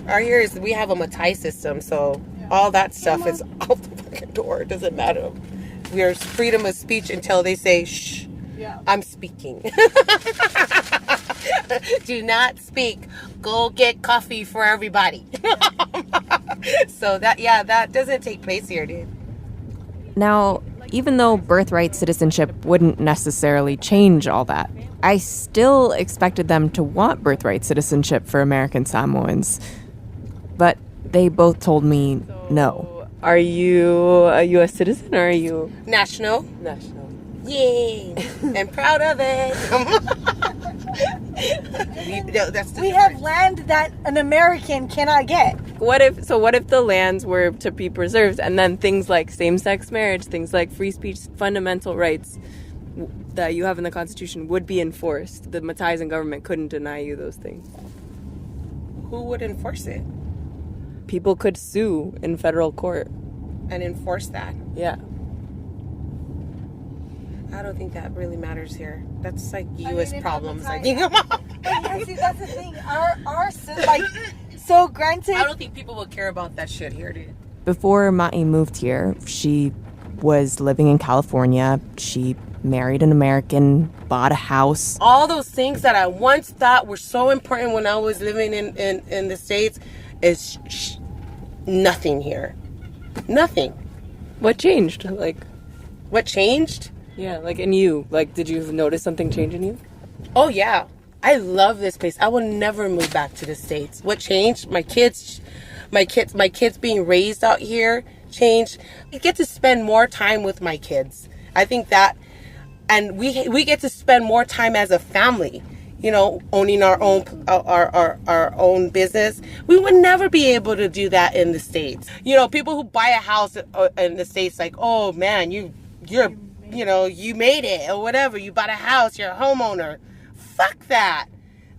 Our here is we have a Matai system, so all that stuff is out the fucking door. It doesn't matter. There's freedom of speech until they say, shh, I'm speaking. Do not speak. Go get coffee for everybody. So that doesn't take place here, dude. Now, even though birthright citizenship wouldn't necessarily change all that, I still expected them to want birthright citizenship for American Samoans. But they both told me no. Are you a U.S. citizen or are you... National. Yay! And proud of it. We have land that an American cannot get. What if the lands were to be preserved and then things like same-sex marriage, things like free speech, fundamental rights that you have in the Constitution would be enforced? The Mataisan government couldn't deny you those things. Who would enforce it? People could sue in federal court. And enforce that? Yeah. I don't think that really matters here. That's like U.S. problems. But yeah, see, that's the thing. Our like, so granted. I don't think people will care about that shit here, dude. Before Ma'i moved here, she was living in California. She married an American, bought a house. All those things that I once thought were so important when I was living in the States is nothing here. Nothing. What changed? Like, what changed? Yeah, like in you. Like, did you notice something change in you? Oh, yeah. I love this place. I will never move back to the States. What changed? My kids being raised out here changed. I get to spend more time with my kids. I think that, and we get to spend more time as a family. You know, owning our own business. We would never be able to do that in the States. You know, people who buy a house in the States, like, oh man, you made it or whatever. You bought a house, you're a homeowner. Fuck that.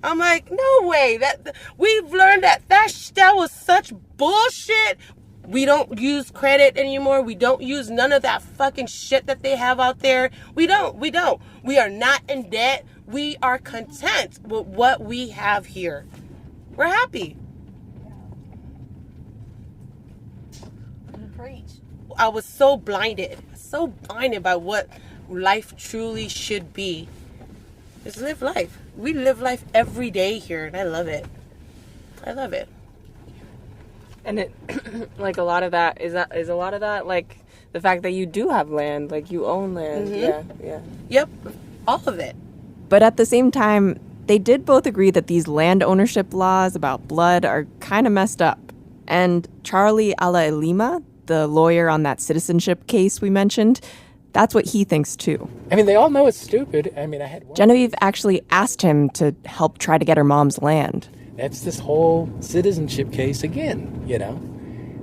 I'm like, no way. That we've learned that was such bullshit. We don't use credit anymore. We don't use none of that fucking shit that they have out there. We don't. We are not in debt. We are content with what we have here. We're happy. Preach. I was so blinded by what life truly should be. Just live life. We live life every day here, and I love it. And it, like, a lot of that is a lot of that, like, the fact that you do have land, like, you own land. Mm-hmm. Yeah. Yep, all of it. But at the same time, they did both agree that these land ownership laws about blood are kind of messed up. And Charlie Alailima, the lawyer on that citizenship case we mentioned, that's what he thinks too. I mean, they all know it's stupid. I mean, I had one. Genevieve actually asked him to help try to get her mom's land. That's this whole citizenship case again, you know,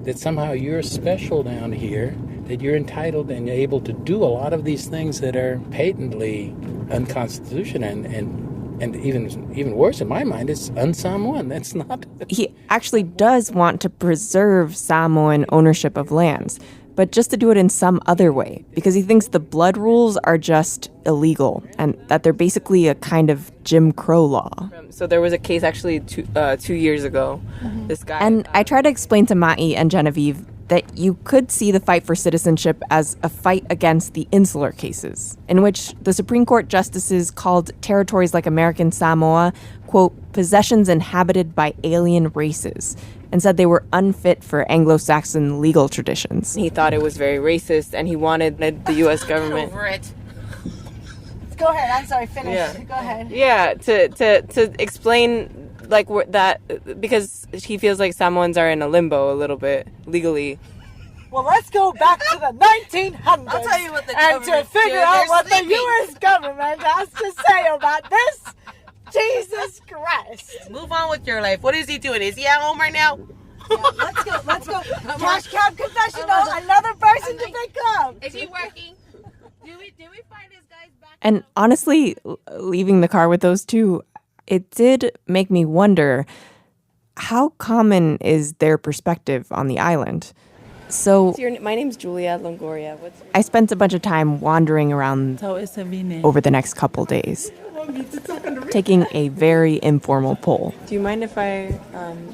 that somehow you're special down here, that you're entitled and able to do a lot of these things that are patently unconstitutional and even worse in my mind, it's un-Samoan. That's not... He actually does want to preserve Samoan ownership of lands, but just to do it in some other way, because he thinks the blood rules are just illegal and that they're basically a kind of Jim Crow law. So there was a case actually 2 years ago. Mm-hmm. This guy... And I tried to explain to Ma'i and Genevieve that you could see the fight for citizenship as a fight against the insular cases, in which the Supreme Court justices called territories like American Samoa, quote, possessions inhabited by alien races, and said they were unfit for Anglo-Saxon legal traditions. He thought it was very racist, and he wanted the U.S. government... Over it. Go ahead. I'm sorry. Finish. Yeah. Go ahead. Yeah, to explain... like that, because he feels like Samoans are in a limbo a little bit legally, Well, let's go back to the 1900s. I'll tell you what the and to government's figure doing. out They're what sleeping. the U.S. government has to say about this. Jesus Christ. Move on with your life. What is he doing? Is he at home right now? Let's go. Trash can confessional. Another person to pick up. Is he working? Did we find his guys back? And honestly, leaving the car with those two, it did make me wonder, how common is their perspective on the island? So My name's Julia Longoria. I spent a bunch of time wandering around over the next couple days, taking a very informal poll. Do you mind if I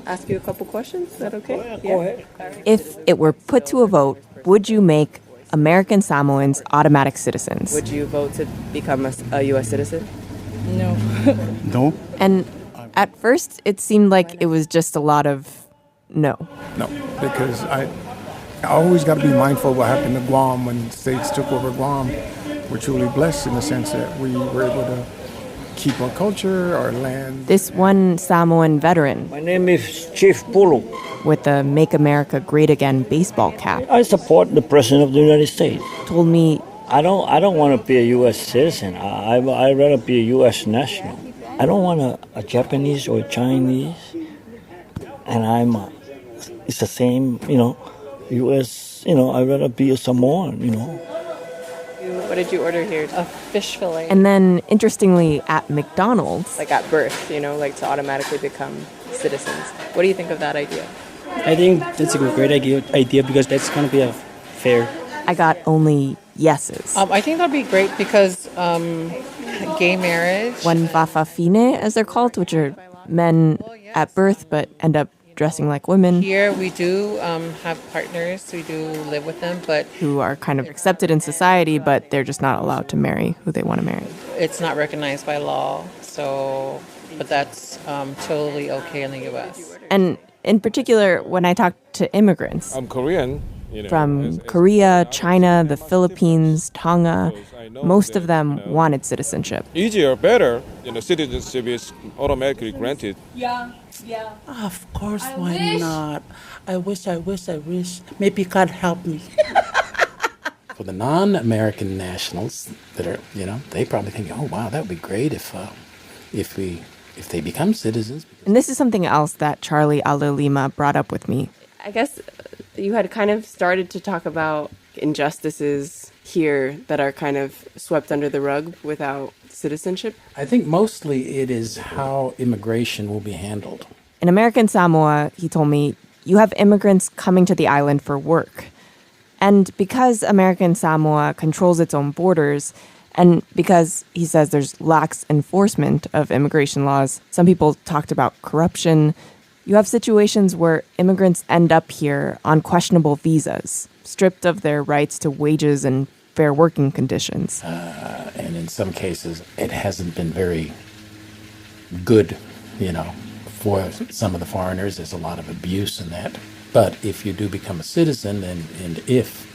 ask you a couple questions? Is that okay? Go ahead. If it were put to a vote, would you make American Samoans automatic citizens? Would you vote to become a U.S. citizen? No. No? And at first, it seemed like it was just a lot of no. No, because I always got to be mindful of what happened to Guam when states took over Guam. We're truly blessed in the sense that we were able to keep our culture, our land. This one Samoan veteran. My name is Chief Pulu. With the Make America Great Again baseball cap. I support the President of the United States. Told me, I don't want to be a U.S. citizen. I'd rather be a U.S. national. I don't want a Japanese or a Chinese. And it's the same, U.S., I'd rather be a Samoan, What did you order here? A fish fillet. And then, interestingly, at McDonald's. Like at birth, like to automatically become citizens. What do you think of that idea? I think that's a great idea because that's going to be a fair. I got only yeses. I think that'd be great because gay marriage. One wafafine, as they're called, which are men at birth but end up dressing like women. Here we do have partners, we do live with them, but who are kind of accepted in society, but they're just not allowed to marry who they want to marry. It's not recognized by law, but that's totally okay in the U.S. And in particular, when I talk to immigrants, I'm Korean. From Korea, China, the Philippines, Tonga, most of them wanted citizenship. Easier, better, citizenship is automatically granted. Yeah. Of course, why not? I wish. Maybe God help me. For the non-American nationals that are, they probably think, oh, wow, that would be great if they become citizens. And this is something else that Charlie Alalima brought up with me. I guess you had kind of started to talk about injustices here that are kind of swept under the rug without citizenship. I think mostly it is how immigration will be handled. In American Samoa, he told me, you have immigrants coming to the island for work. And because American Samoa controls its own borders, and because he says there's lax enforcement of immigration laws, some people talked about corruption. You have situations where immigrants end up here on questionable visas, stripped of their rights to wages and fair working conditions. And in some cases, it hasn't been very good, for some of the foreigners. There's a lot of abuse in that. But if you do become a citizen, and if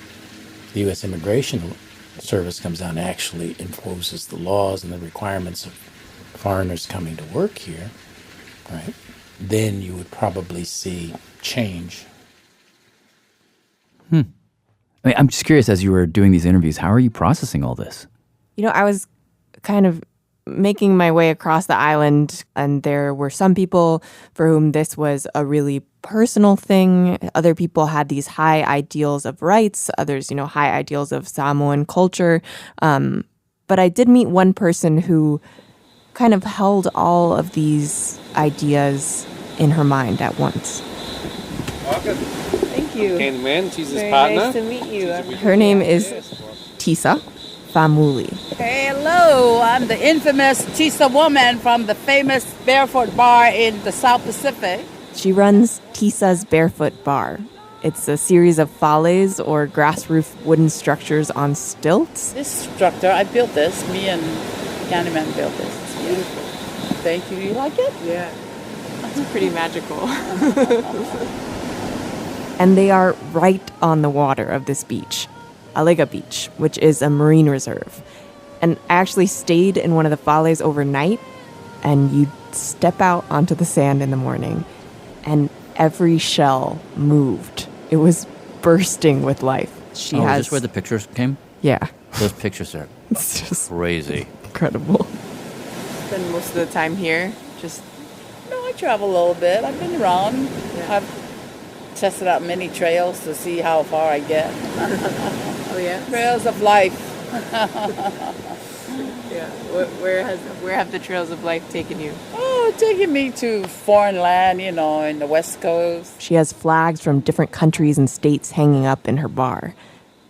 the U.S. Immigration Service comes down and actually enforces the laws and the requirements of foreigners coming to work here, right, then you would probably see change. I mean, I'm just curious, as you were doing these interviews, how are you processing all this? I was kind of making my way across the island, and there were some people for whom this was a really personal thing. Other people had these high ideals of rights, others, high ideals of Samoan culture. But I did meet one person who kind of held all of these ideas in her mind at once. Thank you. And she's his Very partner. nice to meet you. Her name is Tisa Famuli. Hello, I'm the infamous Tisa woman from the famous Barefoot Bar in the South Pacific. She runs Tisa's Barefoot Bar. It's a series of fales, or grass roof wooden structures on stilts. This structure, I built this. Me and Candyman built this. It's beautiful. Thank you. You like it? Yeah. It's pretty magical. And they are right on the water of this beach, Alega Beach, which is a marine reserve. And I actually stayed in one of the fales overnight, and you'd step out onto the sand in the morning, and every shell moved. It was bursting with life. She has... Is this where the pictures came? Yeah. Those pictures are It's just crazy. incredible. Spend most of the time here, just... No, I travel a little bit. I've been around. I've tested out many trails to see how far I get. Oh, yeah? Trails of life. Yeah. Where have the trails of life taken you? Oh, taking me to foreign land, in the West Coast. She has flags from different countries and states hanging up in her bar.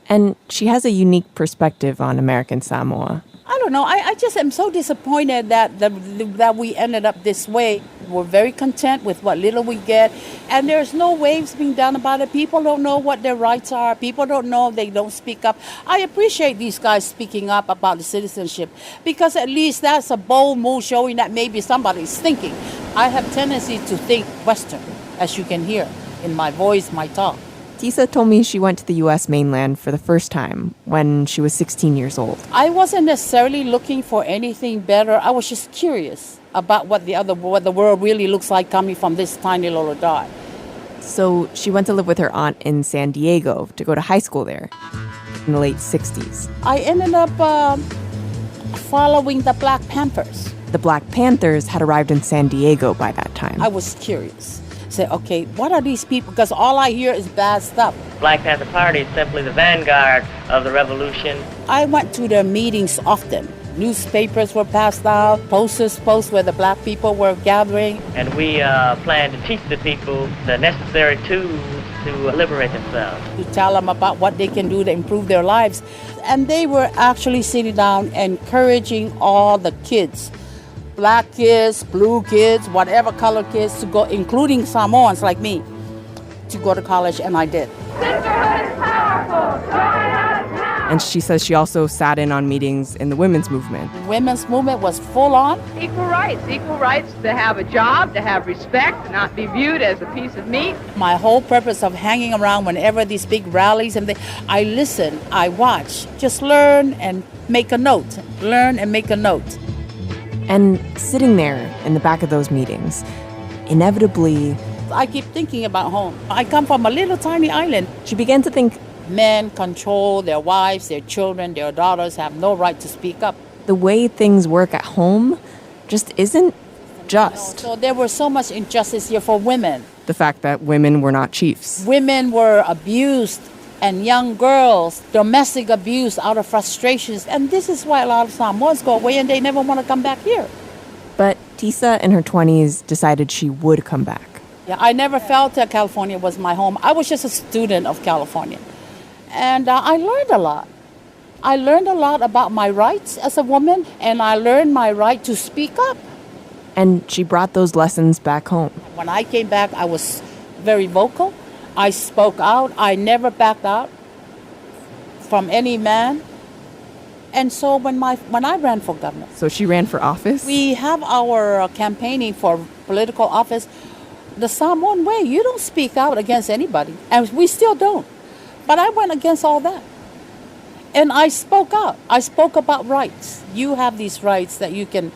And she has a unique perspective on American Samoa. I don't know. I just am so disappointed that we ended up this way. We're very content with what little we get, and there's no waves being done about it. People don't know what their rights are. People don't know. They don't speak up. I appreciate these guys speaking up about the citizenship, because at least that's a bold move showing that maybe somebody's thinking. I have tendency to think Western, as you can hear in my voice, my talk. Tisa told me she went to the U.S. mainland for the first time when she was 16 years old. I wasn't necessarily looking for anything better. I was just curious about what the world really looks like coming from this tiny little dot. So she went to live with her aunt in San Diego to go to high school there in the late 60s. I ended up following the Black Panthers. The Black Panthers had arrived in San Diego by that time. I was curious. Say, okay, what are these people? Because all I hear is bad stuff. Black Panther Party is simply the vanguard of the revolution. I went to their meetings often. Newspapers were passed out, posters where the black people were gathering. And we plan to teach the people the necessary tools to liberate themselves. To tell them about what they can do to improve their lives. And they were actually sitting down encouraging all the kids, black kids, blue kids, whatever color kids, to go, including Samoans like me, to go to college, and I did. Sisterhood is powerful. And she says she also sat in on meetings in the women's movement. The women's movement was full on. Equal rights to have a job, to have respect, to not be viewed as a piece of meat. My whole purpose of hanging around whenever these big rallies, I listen, I watch, just learn and make a note. Learn and make a note. And sitting there in the back of those meetings, inevitably... I keep thinking about home. I come from a little tiny island. She began to think... Men control their wives, their children, their daughters, have no right to speak up. The way things work at home just isn't just. So there was so much injustice here for women. The fact that women were not chiefs. Women were abused, and young girls, domestic abuse out of frustrations. And this is why a lot of Samoans go away and they never want to come back here. But Tisa, in her 20s, decided she would come back. Yeah, I never felt that California was my home. I was just a student of California. And I learned a lot. I learned a lot about my rights as a woman, and I learned my right to speak up. And she brought those lessons back home. When I came back, I was very vocal. I spoke out. I never backed out from any man. And so when I ran for governor. So she ran for office? We have our campaigning for political office the Samoan way. You don't speak out against anybody, and we still don't. But I went against all that. And I spoke out. I spoke about rights. You have these rights that you can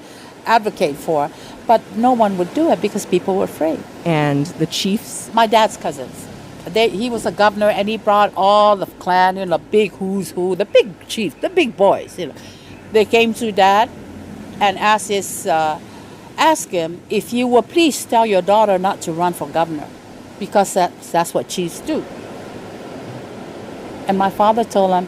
advocate for, but no one would do it because people were afraid. And the chiefs? My dad's cousins. He was a governor, and he brought all the clan, the big who's who, the big chiefs, the big boys. They came to Dad and asked him, if you will please tell your daughter not to run for governor, because that's what chiefs do. And my father told him,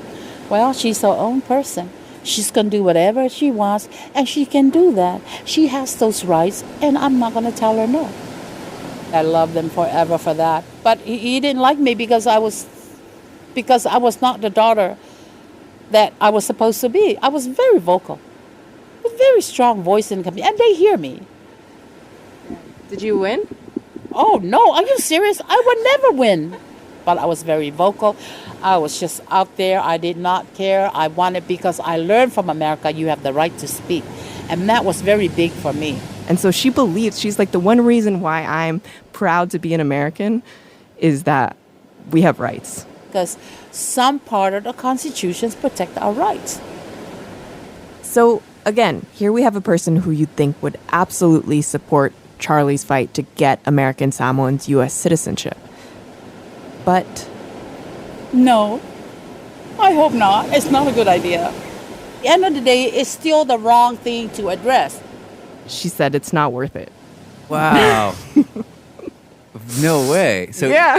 well, she's her own person. She's going to do whatever she wants, and she can do that. She has those rights, and I'm not going to tell her no. I love them forever for that. But he didn't like me because I was not the daughter that I was supposed to be. I was very vocal, with very strong voice in company, and they hear me. Did you win? Oh, no. Are you serious? I would never win. But I was very vocal. I was just out there. I did not care. I wanted, because I learned from America, you have the right to speak. And that was very big for me. And so she believes, she's like, the one reason why I'm proud to be an American is that we have rights. Because some part of the constitutions protect our rights. So again, here we have a person who you'd think would absolutely support Charlie's fight to get American Samoans U.S. citizenship. But No, I hope not. It's not a good idea. At the end of the day, it's still the wrong thing to address. She said it's not worth it. Wow. No way. So Yeah.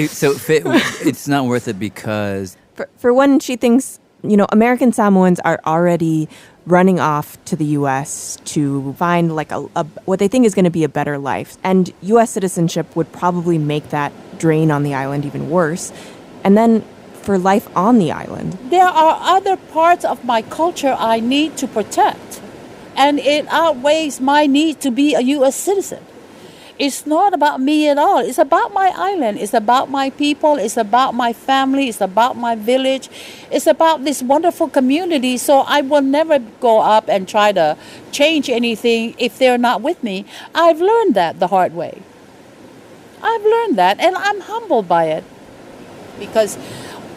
so it's not worth it because For one, she thinks, American Samoans are already running off to the U.S. to find like a what they think is going to be a better life. And U.S. citizenship would probably make that drain on the island even worse. And then for life on the island. There are other parts of my culture I need to protect, and it outweighs my need to be a U.S. citizen. It's not about me at all. It's about my island. It's about my people. It's about my family. It's about my village. It's about this wonderful community. So I will never go up and try to change anything if they're not with me. I've learned that the hard way. I've learned that, and I'm humbled by it. Because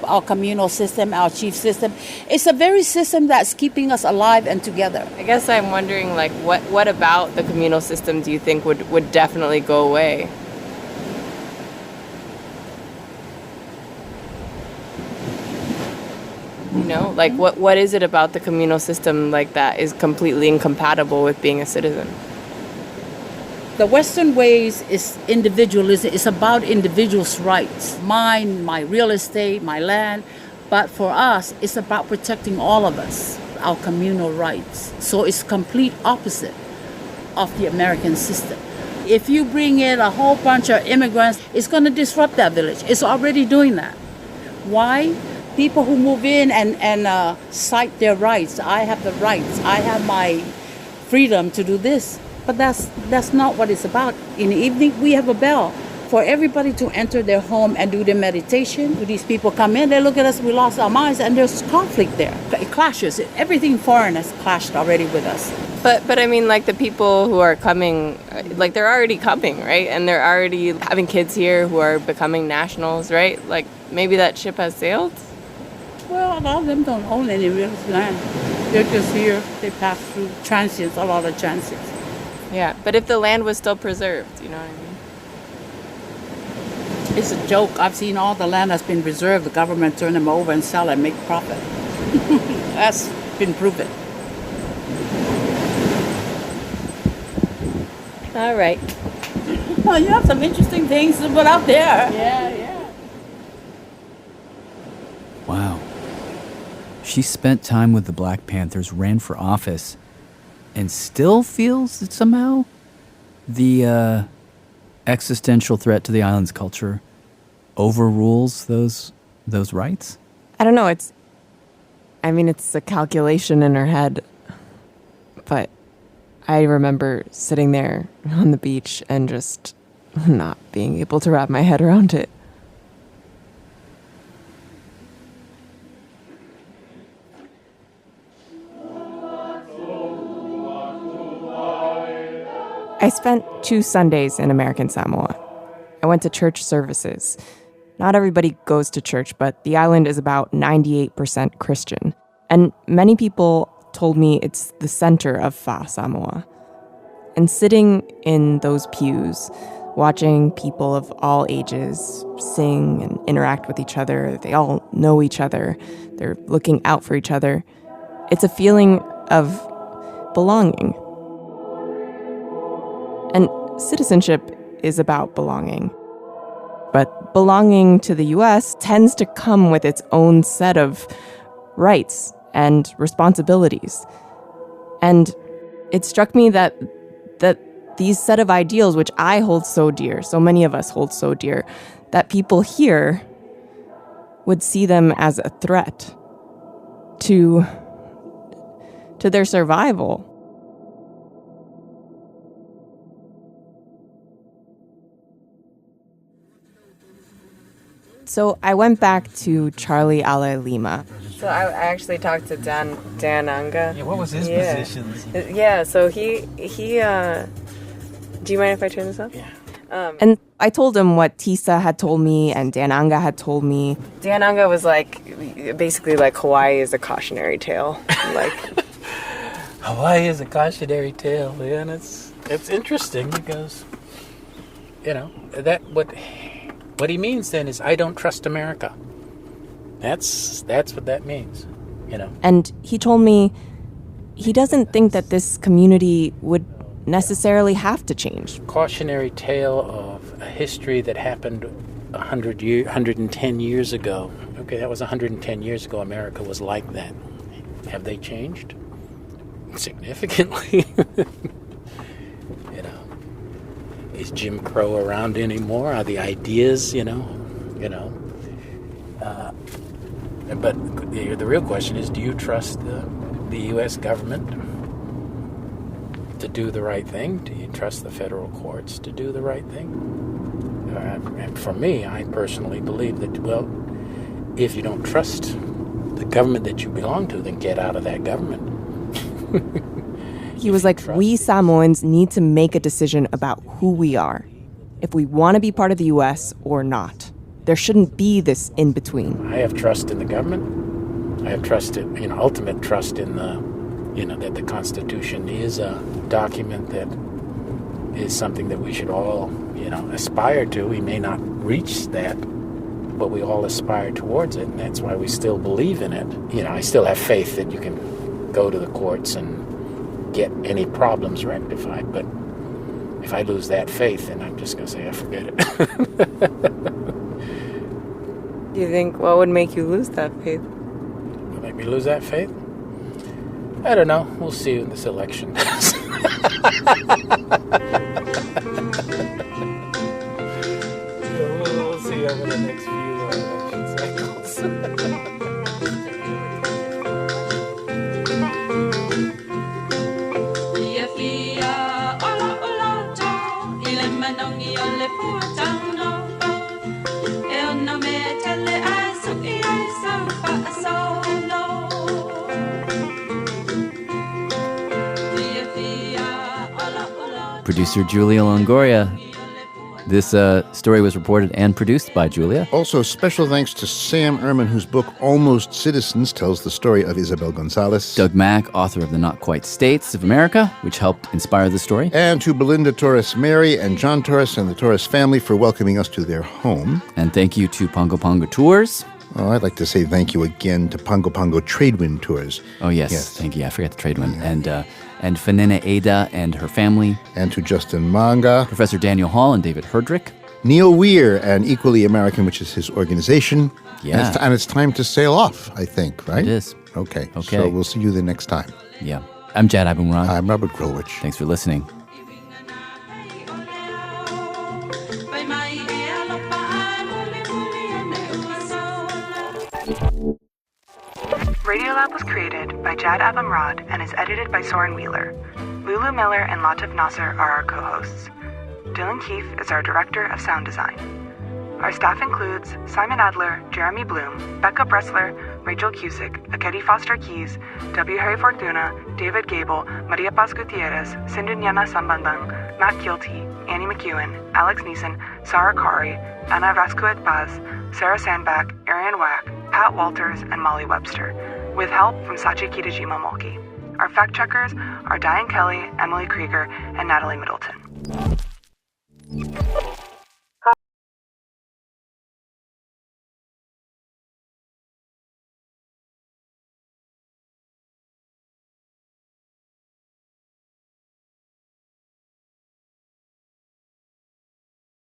our communal system, our chief system, it's a very system that's keeping us alive and together. I guess I'm wondering, like, what about the communal system do you think would definitely go away? Like, what is it about the communal system like that is completely incompatible with being a citizen? The Western ways is individualism. It's about individuals' rights. Mine, my real estate, my land. But for us, it's about protecting all of us, our communal rights. So it's complete opposite of the American system. If you bring in a whole bunch of immigrants, it's going to disrupt that village. It's already doing that. Why? People who move in and cite their rights. I have the rights. I have my freedom to do this. But that's not what it's about. In the evening, we have a bell for everybody to enter their home and do their meditation. These people come in, they look at us, we lost our minds, and there's conflict there. It clashes. Everything foreign has clashed already with us. But I mean, like, the people who are coming, like, they're already coming, right? And they're already having kids here who are becoming nationals, right? Like, maybe that ship has sailed? Well, a lot of them don't own any real land. They're just here. They pass through transients, a lot of transients. Yeah, but if the land was still preserved, you know what I mean? It's a joke. I've seen all the land that's been preserved. The government turn them over and sell and make profit. That's been proven. All right. Well, you have some interesting things to put out there. Yeah. wow. She spent time with the Black Panthers, ran for office, and still feels that somehow the existential threat to the island's culture overrules those rights? I don't know. It's a calculation in her head. But I remember sitting there on the beach and just not being able to wrap my head around it. I spent 2 Sundays in American Samoa. I went to church services. Not everybody goes to church, but the island is about 98% Christian. And many people told me it's the center of Fa Samoa. And sitting in those pews, watching people of all ages sing and interact with each other, they all know each other, they're looking out for each other, it's a feeling of belonging. And citizenship is about belonging. But belonging to the U.S. tends to come with its own set of rights and responsibilities. And it struck me that these set of ideals, which I hold so dear, so many of us hold so dear, that people here would see them as a threat to their survival. So I went back to Charlie Ale Lima. So I actually talked to Dan Anga. Yeah, what was his position? Yeah, so he do you mind if I turn this up? Yeah. And I told him what Tisa had told me and Dan Anga had told me. Dan Anga was basically like Hawaii is a cautionary tale. Like Hawaii is a cautionary tale, yeah, and it's interesting because, that what he means then is I don't trust America. That's what that means, you know. And he told me he doesn't think that this community would necessarily have to change. Cautionary tale of a history that happened 110 years ago. Okay, that was 110 years ago. America was like that. Have they changed? Significantly. You know, is Jim Crow around anymore? Are the ideas, but the real question is, do you trust the U.S. government to do the right thing? Do you trust the federal courts to do the right thing? And for me, I personally believe that, well, if you don't trust the government that you belong to, then get out of that government. He was like, we Samoans need to make a decision about who we are, if we want to be part of the U.S. or not. There shouldn't be this in-between. I have trust in the government. I have trust in, ultimate trust in that the Constitution is a document that is something that we should all, aspire to. We may not reach that, but we all aspire towards it, and that's why we still believe in it. I still have faith that you can go to the courts and get any problems rectified, but if I lose that faith, then I'm just going to say, I forget it. Do you think, what would make you lose that faith? What would make me lose that faith? I don't know. We'll see in this election. We'll see over the next few election cycles. Producer Julia Longoria. This story was reported and produced by Julia. Also, special thanks to Sam Ehrman, whose book Almost Citizens tells the story of Isabel González. Doug Mack, author of The Not Quite States of America, which helped inspire the story. And to Belinda Torres-Mary and John Torres and the Torres family for welcoming us to their home. And thank you to Pongo Pongo Tours. Oh, I'd like to say thank you again to Pongo Pongo Tradewind Tours. Oh, yes. Thank you. I forgot the Tradewind. Yeah. And Fanina Ada and her family. And to Justin Manga. Professor Daniel Hall and David Herdrick. Neil Weir and Equally American, which is his organization. Yeah. And it's time to sail off, I think, right? It is. Okay. So we'll see you the next time. Yeah. I'm Jad Abumrad. I'm Robert Grulwich. Thanks for listening. Radiolab was created by Jad Abumrad and is edited by Soren Wheeler. Lulu Miller and Latif Nasser are our co-hosts. Dylan Keefe is our director of sound design. Our staff includes Simon Adler, Jeremy Bloom, Becca Bressler, Rachel Cusick, Akedi Foster Keys, W. Harry Fortuna, David Gable, Maria Paz Gutierrez, Sindhunyana Sambandang, Matt Kilty, Annie McEwen, Alex Neeson, Sarah Kari, Anna Vasquez Paz, Sarah Sandback, Arian Wack, Pat Walters, and Molly Webster, with help from Sachi Kitajima Mulkey. Our fact checkers are Diane Kelly, Emily Krieger, and Natalie Middleton.